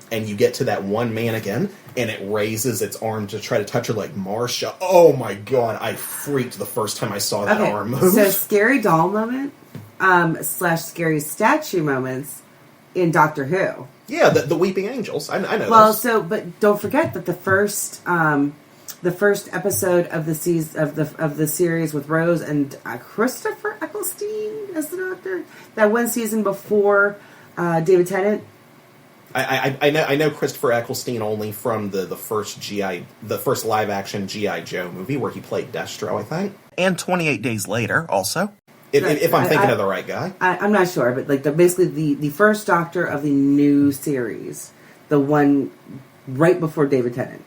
And you get to that one mannequin, and it raises its arm to try to touch her like, Marcia. Oh my god, I freaked the first time I saw that arm move. So scary doll moment, / scary statue moments in Doctor Who. Yeah, the Weeping Angels. I know Well, those. but don't forget that the first episode of the series with Rose and Christopher Eccleston as the Doctor, that one season before David Tennant. I know Christopher Eccleston only from the first live action G.I. Joe movie where he played Destro, I think. And 28 Days Later, also. If I'm thinking of the right guy. I'm not sure, but like basically the first Doctor of the new series, the one right before David Tennant.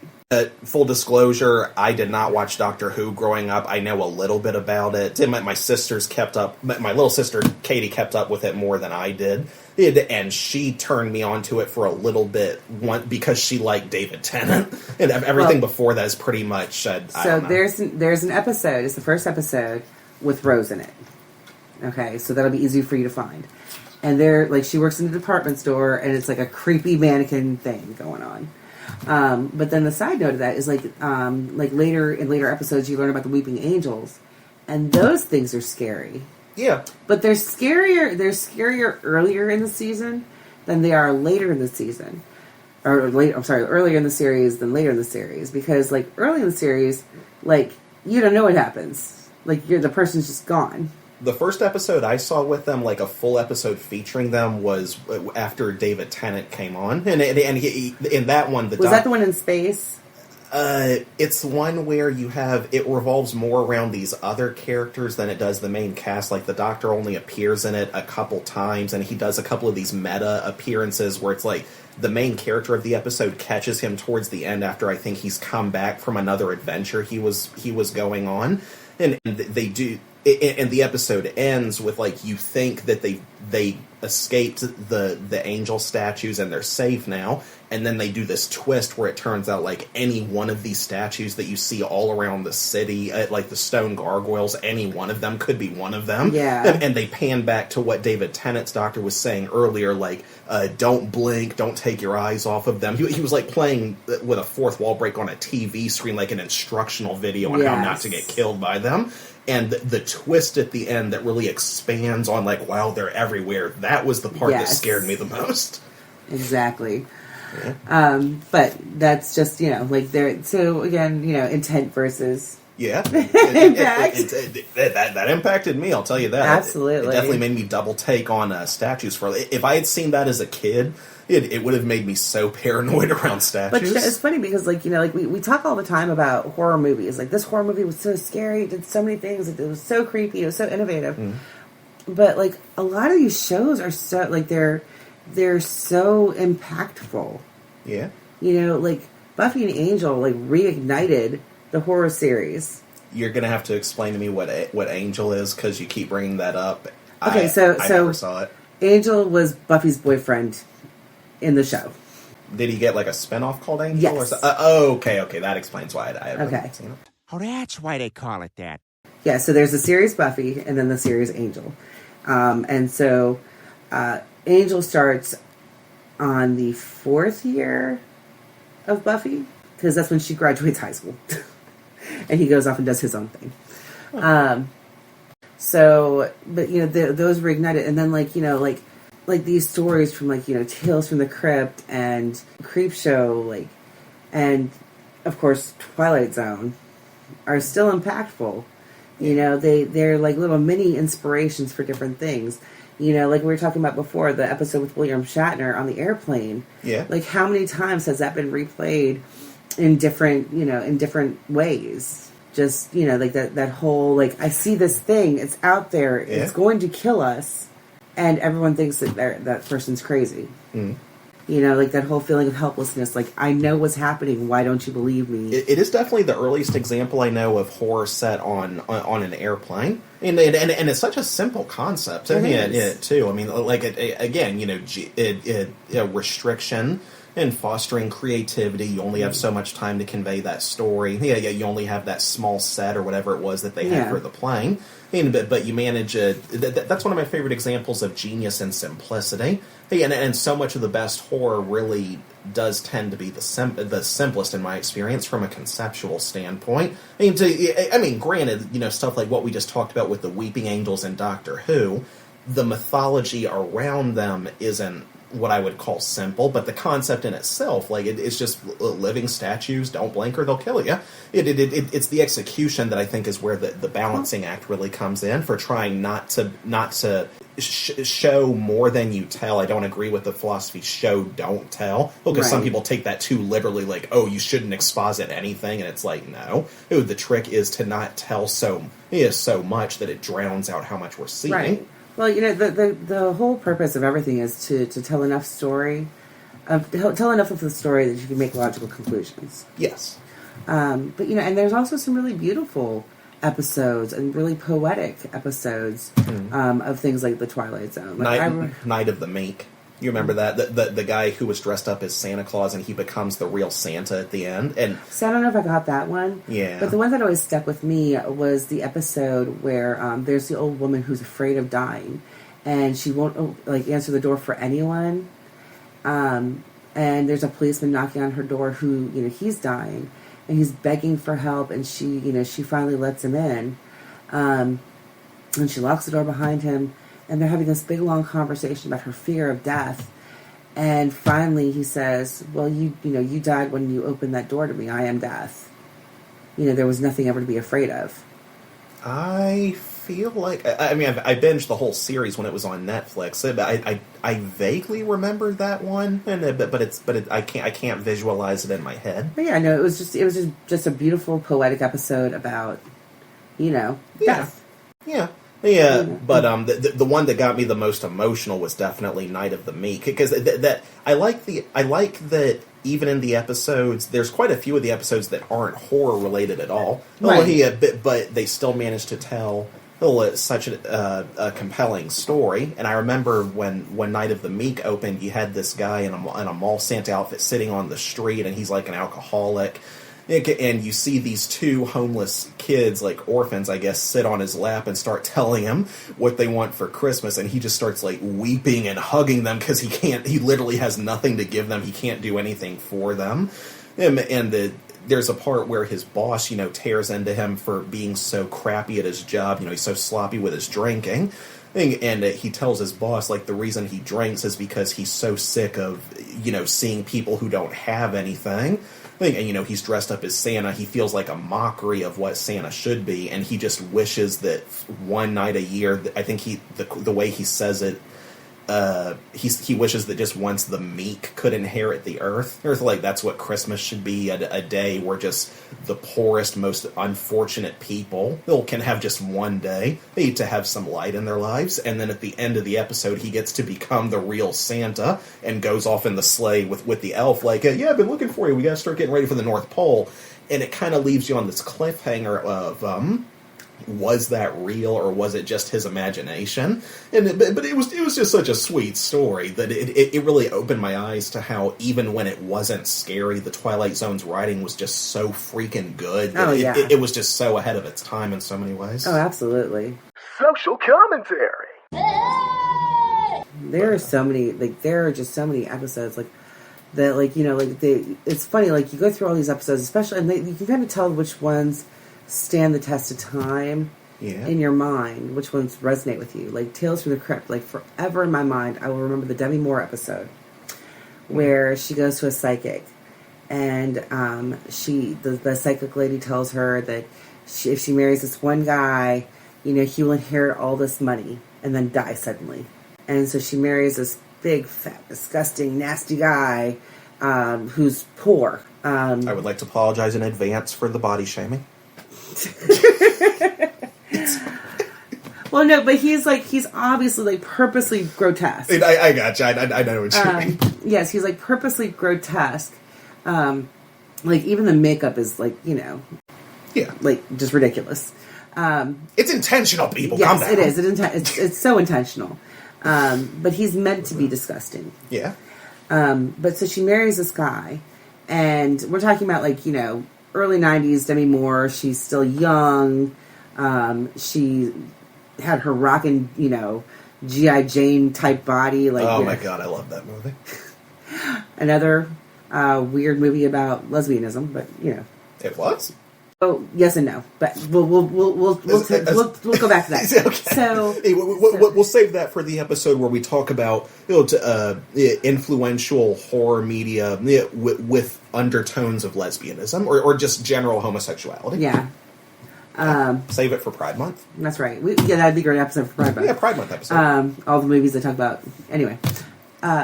Full disclosure, I did not watch Doctor Who growing up. I know a little bit about it. My sisters kept up. My little sister Katie kept up with it more than I did. And she turned me onto it for a little bit because she liked David Tennant. And everything before that is pretty much... I don't know. There's an episode, it's the first episode, with Rose in it. Okay, so that'll be easy for you to find. And she works in a department store, and it's like a creepy mannequin thing going on. But then the side note of that is like later in later episodes you learn about the Weeping Angels, and those things are scary. Yeah. But they're scarier earlier in the season than they are later in the season. Earlier in the series than later in the series. Because, like, early in the series, like, you don't know what happens. Like, the person's just gone. The first episode I saw with them, like a full episode featuring them, was after David Tennant came on. And he, in that one... Was that the one in space? It's one where it revolves more around these other characters than it does the main cast. Like, the Doctor only appears in it a couple times, and he does a couple of these meta appearances where it's like the main character of the episode catches him towards the end after I think he's come back from another adventure he was going on. And they do... And the episode ends with, like, you think that they escaped the angel statues and they're safe now, and then they do this twist where it turns out, like, any one of these statues that you see all around the city, like the stone gargoyles, any one of them could be one of them. Yeah. And they pan back to what David Tennant's Doctor was saying earlier, like, don't blink, don't take your eyes off of them. He was, like, playing with a fourth wall break on a TV screen, like an instructional video on how not to get killed by them. And the twist at the end that really expands on, like, wow, they're everywhere. That was the part that scared me the most. Exactly. Yeah. But that's just, like, so again, intent versus... Yeah. Impact. That impacted me, I'll tell you that. Absolutely. It definitely made me double take on statues. If I had seen that as a kid... It would have made me so paranoid around statues. But it's funny because, like, we talk all the time about horror movies. Like, this horror movie was so scary, it did so many things, it was so creepy, it was so innovative. Mm. But, like, a lot of these shows are so, like, they're so impactful. Yeah. Like, Buffy and Angel, like, reignited the horror series. You're going to have to explain to me what Angel is, because you keep bringing that up. Okay, I never saw it. Angel was Buffy's boyfriend in the show. Did he get, like, a spinoff called Angel? Yes. Okay, that explains why I haven't seen it. Oh, that's why they call it that. Yeah, so there's the series Buffy, and then the series Angel. And so Angel starts on the 4th year of Buffy, because that's when she graduates high school. And he goes off and does his own thing. But, those reignited, and then, like these stories from, like, Tales from the Crypt and Creepshow, like, and of course Twilight Zone are still impactful. They're like little mini inspirations for different things. Like we were talking about before, the episode with William Shatner on the airplane. Yeah. Like, how many times has that been replayed in different ways? Just, like that whole, like, I see this thing, it's out there, it's going to kill us. And everyone thinks that that person's crazy. Mm. You know, like that whole feeling of helplessness. Like, I know what's happening. Why don't you believe me? It is definitely the earliest example I know of horror set on an airplane, and it's such a simple concept. Too. I mean, like again, you know, restriction and fostering creativity. You only have so much time to convey that story. Yeah. You only have that small set or whatever it was that they had for the plane. But you manage that's one of my favorite examples of genius and simplicity. And so much of the best horror really does tend to be the simplest in my experience from a conceptual standpoint. I mean, granted, you know, stuff like what we just talked about with the Weeping Angels and Doctor Who, the mythology around them isn't what I would call simple, but the concept in itself, like it's just living statues, don't blink or they'll kill you. It's the execution that I think is where the balancing act really comes in for trying not to show more than you tell. I don't agree with the philosophy show, don't tell, because some people take that too literally, like, oh, you shouldn't exposit anything, and it's like, no. The trick is to not tell so much that it drowns out how much we're seeing. Right. Well, you know, the whole purpose of everything is to tell enough story, tell enough of the story that you can make logical conclusions. Yes. But, you know, and there's also some really beautiful episodes and really poetic episodes of things like the Twilight Zone. Like Night of the Meek. You remember that? The guy who was dressed up as Santa Claus and he becomes the real Santa at the end. And so I don't know if I got that one. Yeah. But the one that always stuck with me was the episode where there's the old woman who's afraid of dying. And she won't, like, answer the door for anyone. And there's a policeman knocking on her door who, you know, he's dying. And he's begging for help. And she, you know, she finally lets him in. And she locks the door behind him. And they're having this big, long conversation about her fear of death. And finally he says, well, you died when you opened that door to me. I am death. You know, there was nothing ever to be afraid of. I feel like... I mean, I binged the whole series when it was on Netflix. I vaguely remember that one, but I can't visualize it in my head. But yeah, no, it was just a beautiful, poetic episode about, you know, death. Yeah. Yeah, but the one that got me the most emotional was definitely Night of the Meek, because that I like that even in the episodes, there's quite a few of the episodes that aren't horror related at all. Right. But they still manage to tell such a compelling story. And I remember when Night of the Meek opened, you had this guy in a mall Santa outfit sitting on the street, and he's like an alcoholic. And you see these two homeless kids, like orphans, I guess, sit on his lap and start telling him what they want for Christmas. And he just starts, like, weeping and hugging them because he literally has nothing to give them. He can't do anything for them. There's a part where his boss, you know, tears into him for being so crappy at his job. You know, he's so sloppy with his drinking. And he tells his boss, like, the reason he drinks is because he's so sick of, you know, seeing people who don't have anything. And, you know, he's dressed up as Santa. He feels like a mockery of what Santa should be, and he just wishes that one night a year, I think the way he says it, he wishes that just once the meek could inherit the earth. Like, that's what Christmas should be, a day where just the poorest, most unfortunate people can have just one day to have some light in their lives. And then at the end of the episode, he gets to become the real Santa and goes off in the sleigh with the elf, like, yeah, I've been looking for you. We got to start getting ready for the North Pole. And it kind of leaves you on this cliffhanger of, was that real, or was it just his imagination? But it was just such a sweet story that it really opened my eyes to how, even when it wasn't scary, the Twilight Zone's writing was just so freaking good. Oh, yeah. It was just so ahead of its time in so many ways. Oh, absolutely. Social commentary. There are just so many episodes, like, that, like, you know, like, it's funny, like, you go through all these episodes, especially, and you can kind of tell which ones stand the test of time in your mind, which ones resonate with you. Like Tales from the Crypt, like, forever in my mind, I will remember the Demi Moore episode where she goes to a psychic, and the psychic lady tells her that if she marries this one guy, you know, he will inherit all this money and then die suddenly. And so she marries this big, fat, disgusting, nasty guy who's poor. I would like to apologize in advance for the body shaming. Well, no, but he's obviously like purposely grotesque. I gotcha. I know what you mean. Yes, he's like purposely grotesque. Like even the makeup is like, Yeah. like just ridiculous. It's intentional, people. Yes, Calm down. it is. It's so intentional. But he's meant to be disgusting. Yeah. But so she marries this guy, and we're talking about like, early 90s Demi Moore. She's still young. She had her rockin', G.I. Jane type body. Like, oh my God, I love that movie. Another weird movie about lesbianism, but It was? Oh, yes and no, but we'll go back to that. Okay. So we'll save that for the episode where we talk about influential horror media with undertones of lesbianism or just general homosexuality. Yeah. Save it for Pride Month. That's right. That'd be a great episode for Pride Month. Yeah, Pride Month episode. All the movies they talk about. Anyway,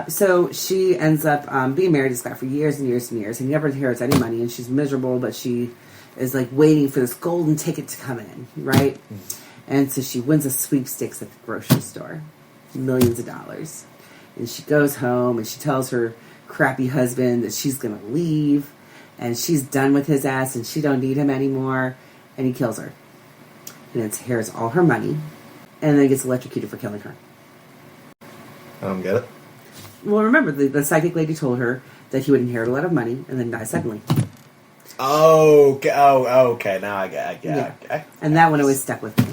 so she ends up being married to this guy for years and years and years, and he never inherits any money, and she's miserable, but she is like waiting for this golden ticket to come in, right? And so she wins a sweepstakes at the grocery store, millions of dollars. And she goes home and she tells her crappy husband that she's going to leave and she's done with his ass and she don't need him anymore. And he kills her. And inherits all her money and then gets electrocuted for killing her. I don't get it. Well, remember, the psychic lady told her that he would inherit a lot of money and then die suddenly. Okay. Okay. Now I get it. Okay. And that one always stuck with me.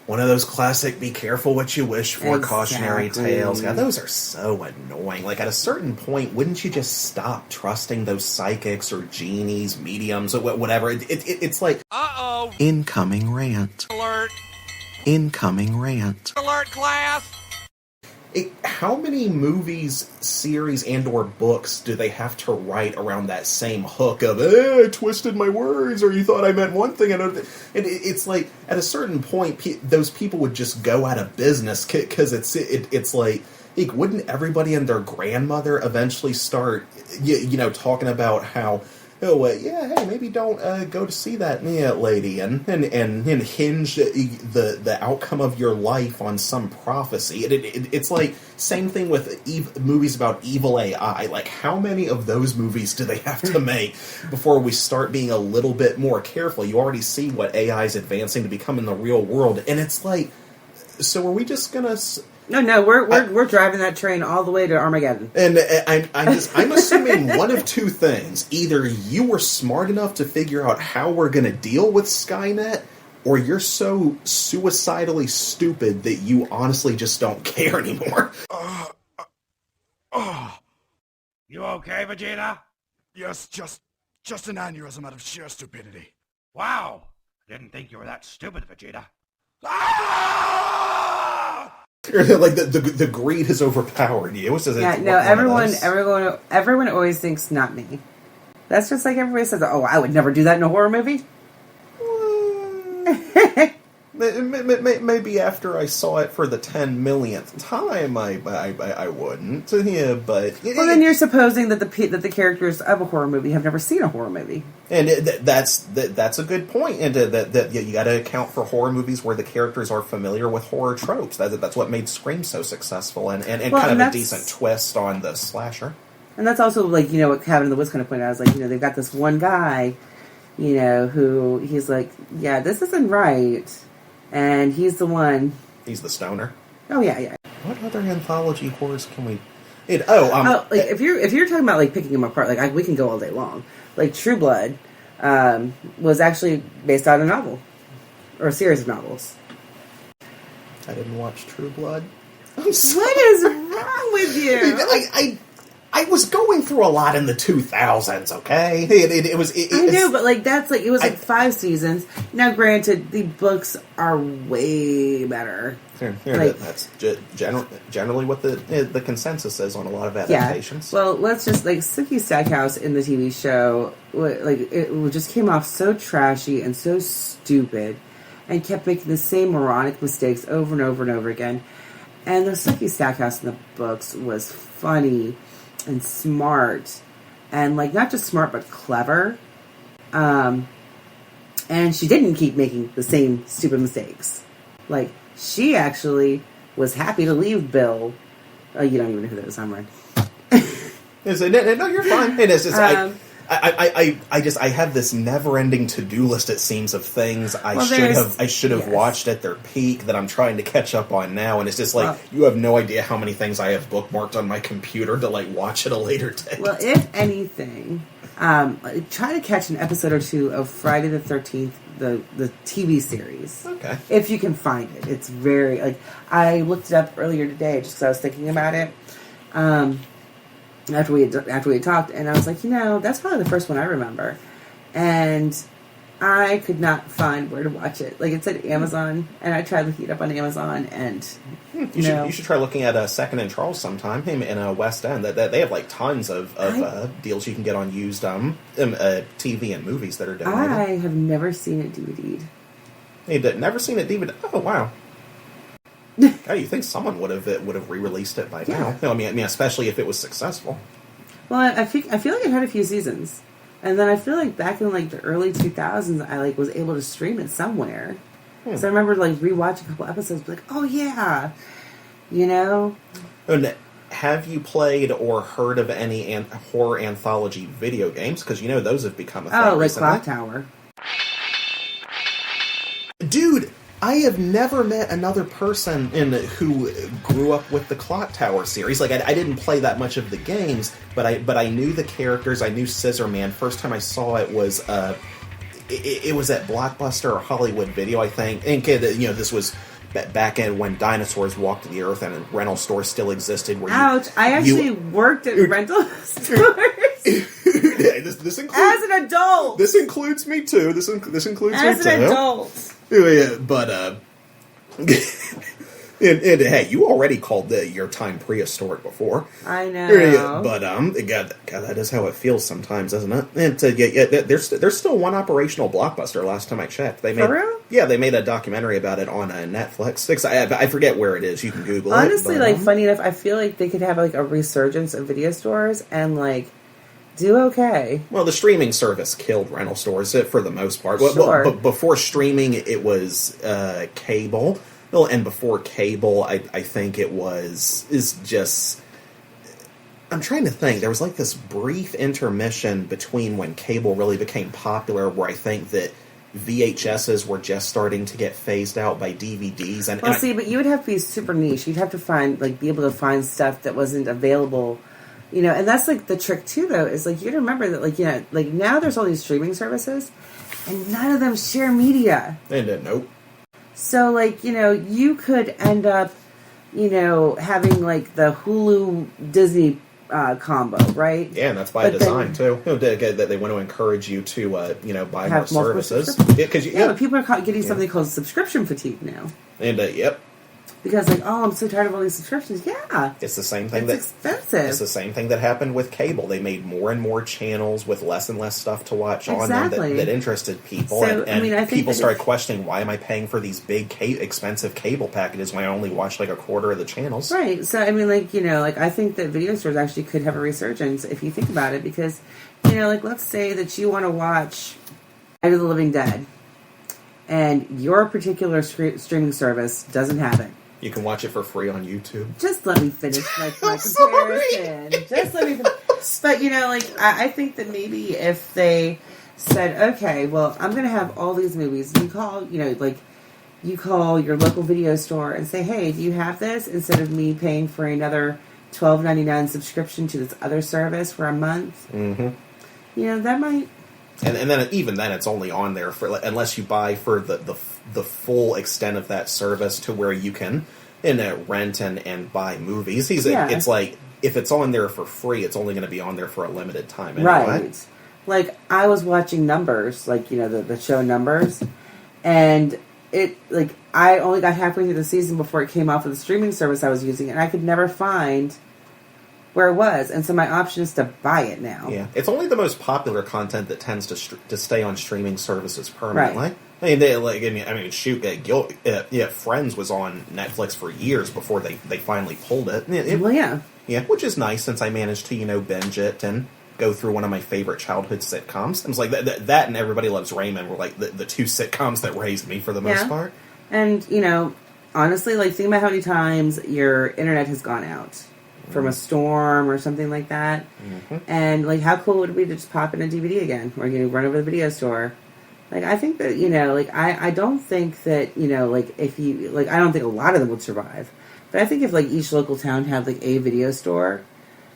One of those classic "be careful what you wish for" cautionary tales. God, those are so annoying. Like, at a certain point, wouldn't you just stop trusting those psychics or genies, mediums, or whatever? It's like, Uh-oh. Incoming rant. Alert. Incoming rant. Alert, class. How many movies, series, and/or books do they have to write around that same hook of I twisted my words, or you thought I meant one thing, and it's like at a certain point, those people would just go out of business because it's like wouldn't everybody and their grandmother eventually start talking about how hey, maybe don't go to see that lady and hinge the outcome of your life on some prophecy. It's like same thing with movies about evil AI. Like, how many of those movies do they have to make before we start being a little bit more careful? You already see what AI is advancing to become in the real world, and it's like, so are we just gonna? No, we're driving that train all the way to Armageddon. And I'm assuming one of two things: either you were smart enough to figure out how we're going to deal with Skynet, or you're so suicidally stupid that you honestly just don't care anymore. You okay, Vegeta? Yes, just an aneurysm out of sheer stupidity. Wow. I didn't think you were that stupid, Vegeta. Like the greed has overpowered you. Yeah, no, everyone always thinks not me. That's just like everybody says, oh, I would never do that in a horror movie. Maybe after I saw it for the 10 millionth time, I wouldn't. Yeah, but well, then you're supposing that the characters of a horror movie have never seen a horror movie, and that's a good point. And that you got to account for horror movies where the characters are familiar with horror tropes. That's what made Scream so successful, and kind of a decent twist on the slasher. And that's also like what Cabin in the Woods kind of pointed out. Is like they've got this one guy, who he's like, yeah, this isn't right. And he's the one. He's the stoner. Oh yeah. What other anthology horrors can we? If you're talking about like picking them apart, like we can go all day long. Like True Blood was actually based on a novel or a series of novels. I didn't watch True Blood. What is wrong with you? I was going through a lot in the 2000s, okay? It was... I know, but it was 5 seasons. Now, granted, the books are way better. That's generally what the consensus is on a lot of adaptations. Yeah. Well, let's just, Sookie Stackhouse in the TV show, it just came off so trashy and so stupid and kept making the same moronic mistakes over and over and over again. And the Sookie Stackhouse in the books was funny and smart, and not just smart but clever, and she didn't keep making the same stupid mistakes. she actually was happy to leave Bill. Oh, you don't even know who that is. I'm right. No, you're fine. It is. I have this never-ending to-do list. It seems of things I should have watched at their peak that I'm trying to catch up on now, and it's just like you have no idea how many things I have bookmarked on my computer to like watch at a later date. Well, if anything, try to catch an episode or two of Friday the 13th, the TV series. Okay, if you can find it. It's very like I looked it up earlier today just because I was thinking about it. After we had talked, and I was like, that's probably the first one I remember, and I could not find where to watch it. Like it said Amazon, and I tried looking it up on Amazon, and you should try looking at Second and Charles sometime in West End. That they have like tons of deals you can get on used TV and movies that are donated. I have never seen it DVD'd. You've never seen it DVD? Oh wow. God, you think someone would have re-released it by now? No, I mean, especially if it was successful. Well, I feel like it had a few seasons, and then I feel like back in like the early 2000s, I like was able to stream it somewhere. So I remember like rewatching a couple episodes, like, oh yeah, And have you played or heard of any horror anthology video games? Because those have become a thing. Oh, like recently. Clock Tower. Dude, I have never met another person who grew up with the Clock Tower series. Like, I didn't play that much of the games, but I knew the characters. I knew Scissorman. First time I saw it was it was at Blockbuster or Hollywood Video, I think. And this was back in when dinosaurs walked the earth and rental stores still existed. Ouch! I actually worked at rental stores. This includes as an adult. This includes me too. This includes me too. As an adult. Yeah, but and hey, you already called your time prehistoric before. I know. Yeah, but God, that is how it feels sometimes, isn't it? And there's still one operational Blockbuster. Last time I checked, For real? Yeah, they made a documentary about it on Netflix. I forget where it is. You can Google Honestly, it. Honestly, funny enough, I feel like they could have like a resurgence of video stores and like do okay. Well, the streaming service killed rental stores for the most part. Sure. But before streaming, it was cable. Well, and before cable, I think is just. I'm trying to think. There was like this brief intermission between when cable really became popular, where I think that VHSs were just starting to get phased out by DVDs. But you would have to be super niche. You'd have to be able to find stuff that wasn't available. And that's like the trick too, though, is like you gotta remember that, like now there's all these streaming services, and none of them share media. And nope. So like you could end up, having like the Hulu Disney combo, right? Yeah, and that's by design too. They want to encourage you to buy more services. But people are getting something called subscription fatigue now. And yep. Because I'm so tired of all these subscriptions. Yeah, it's the same thing. It's expensive. It's the same thing that happened with cable. They made more and more channels with less and less stuff to watch on them that interested people. So, and I think people started questioning, why am I paying for these big expensive cable packages when I only watch like a quarter of the channels? Right. So I think that video stores actually could have a resurgence if you think about it, because let's say that you want to watch Night of the Living Dead, and your particular streaming service doesn't have it. You can watch it for free on YouTube. Just let me finish my comparison. Just let me finish. But, I think that maybe if they said, okay, well, I'm going to have all these movies. You call, you call your local video store and say, hey, do you have this? Instead of me paying for another $12.99 subscription to this other service for a month. Mm-hmm. That might... And then even then, it's only on there for unless you buy for the full extent of that service to where you can rent and buy movies. It's like if it's on there for free, it's only going to be on there for a limited time. Anyway. Right. Like I was watching Numbers, the show Numbers, and it I only got halfway through the season before it came off of the streaming service I was using, and I could never find where it was, and so my option is to buy it now. Yeah, it's only the most popular content that tends to stay on streaming services permanently. Right. Friends was on Netflix for years before they finally pulled it. Yeah, which is nice since I managed to binge it and go through one of my favorite childhood sitcoms. It was like that and Everybody Loves Raymond were like the two sitcoms that raised me for the most part. And honestly, like, think about how many times your internet has gone out from a storm or something like that. Mm-hmm. And, like, how cool would it be to just pop in a DVD again? Or, run over to the video store. Like, I think that, like, I don't think that, like, if you, like, I don't think a lot of them would survive. But I think if, like, each local town had, like, a video store,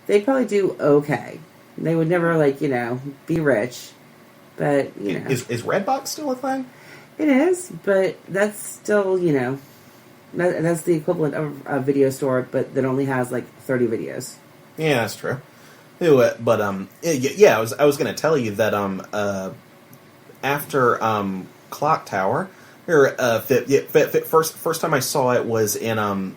they'd probably do okay. They would never, like, be rich. But, Is Redbox still a thing? It is, but that's still, that's the equivalent of a video store, but that only has, like, 30 videos. Yeah, that's true. But, I was going to tell you that, after, Clock Tower, first time I saw it was in, I'm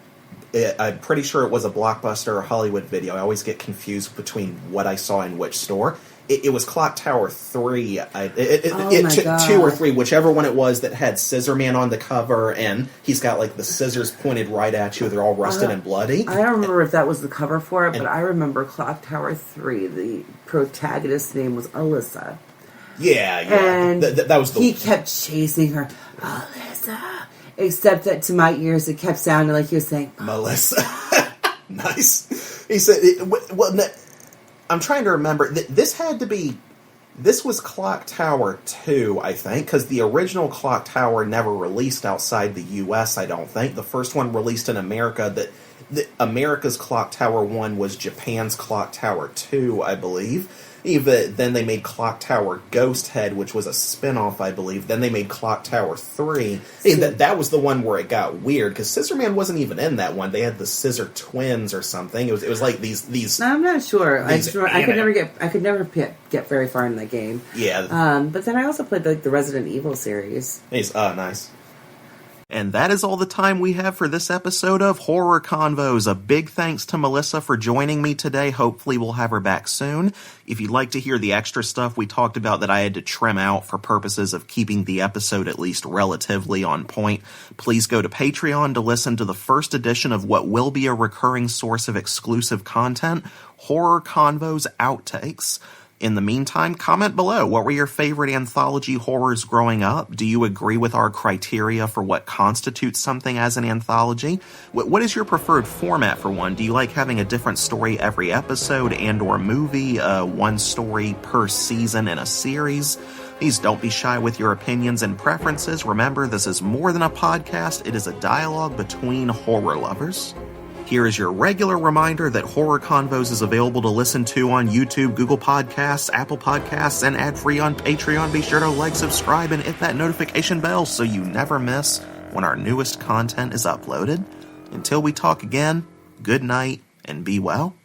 pretty sure it was a Blockbuster or Hollywood Video. I always get confused between what I saw in which store. It was Clock Tower 3, 2 or 3, whichever one it was that had Scissorman on the cover, and he's got, like, the scissors pointed right at you. They're all rusted and bloody. I don't remember if that was the cover for it, but I remember Clock Tower 3, the protagonist's name was Alyssa. Yeah. And that was the... He kept chasing her, Alyssa. Except that to my ears, it kept sounding like he was saying, Melissa. Nice. He said... I'm trying to remember. This was Clock Tower 2, I think, because the original Clock Tower never released outside the U.S., I don't think. The first one released in America, America's Clock Tower 1 was Japan's Clock Tower 2, I believe. Then they made Clock Tower Ghost Head, which was a spin-off, I believe. Then they made Clock Tower 3. That was the one where it got weird, because Scissorman wasn't even in that one. They had the Scissor Twins or something. It was like these. No, I'm not sure. I could never get very far in that game. Yeah. But then I also played the Resident Evil series. Nice. And that is all the time we have for this episode of Horror Convos. A big thanks to Melissa for joining me today. Hopefully we'll have her back soon. If you'd like to hear the extra stuff we talked about that I had to trim out for purposes of keeping the episode at least relatively on point, please go to Patreon to listen to the first edition of what will be a recurring source of exclusive content, Horror Convos Outtakes. In the meantime, comment below. What were your favorite anthology horrors growing up? Do you agree with our criteria for what constitutes something as an anthology? What is your preferred format for one? Do you like having a different story every episode and or movie, one story per season in a series? Please don't be shy with your opinions and preferences. Remember, this is more than a podcast. It is a dialogue between horror lovers. Here is your regular reminder that Horror Convos is available to listen to on YouTube, Google Podcasts, Apple Podcasts, and ad-free on Patreon. Be sure to like, subscribe, and hit that notification bell so you never miss when our newest content is uploaded. Until we talk again, good night and be well.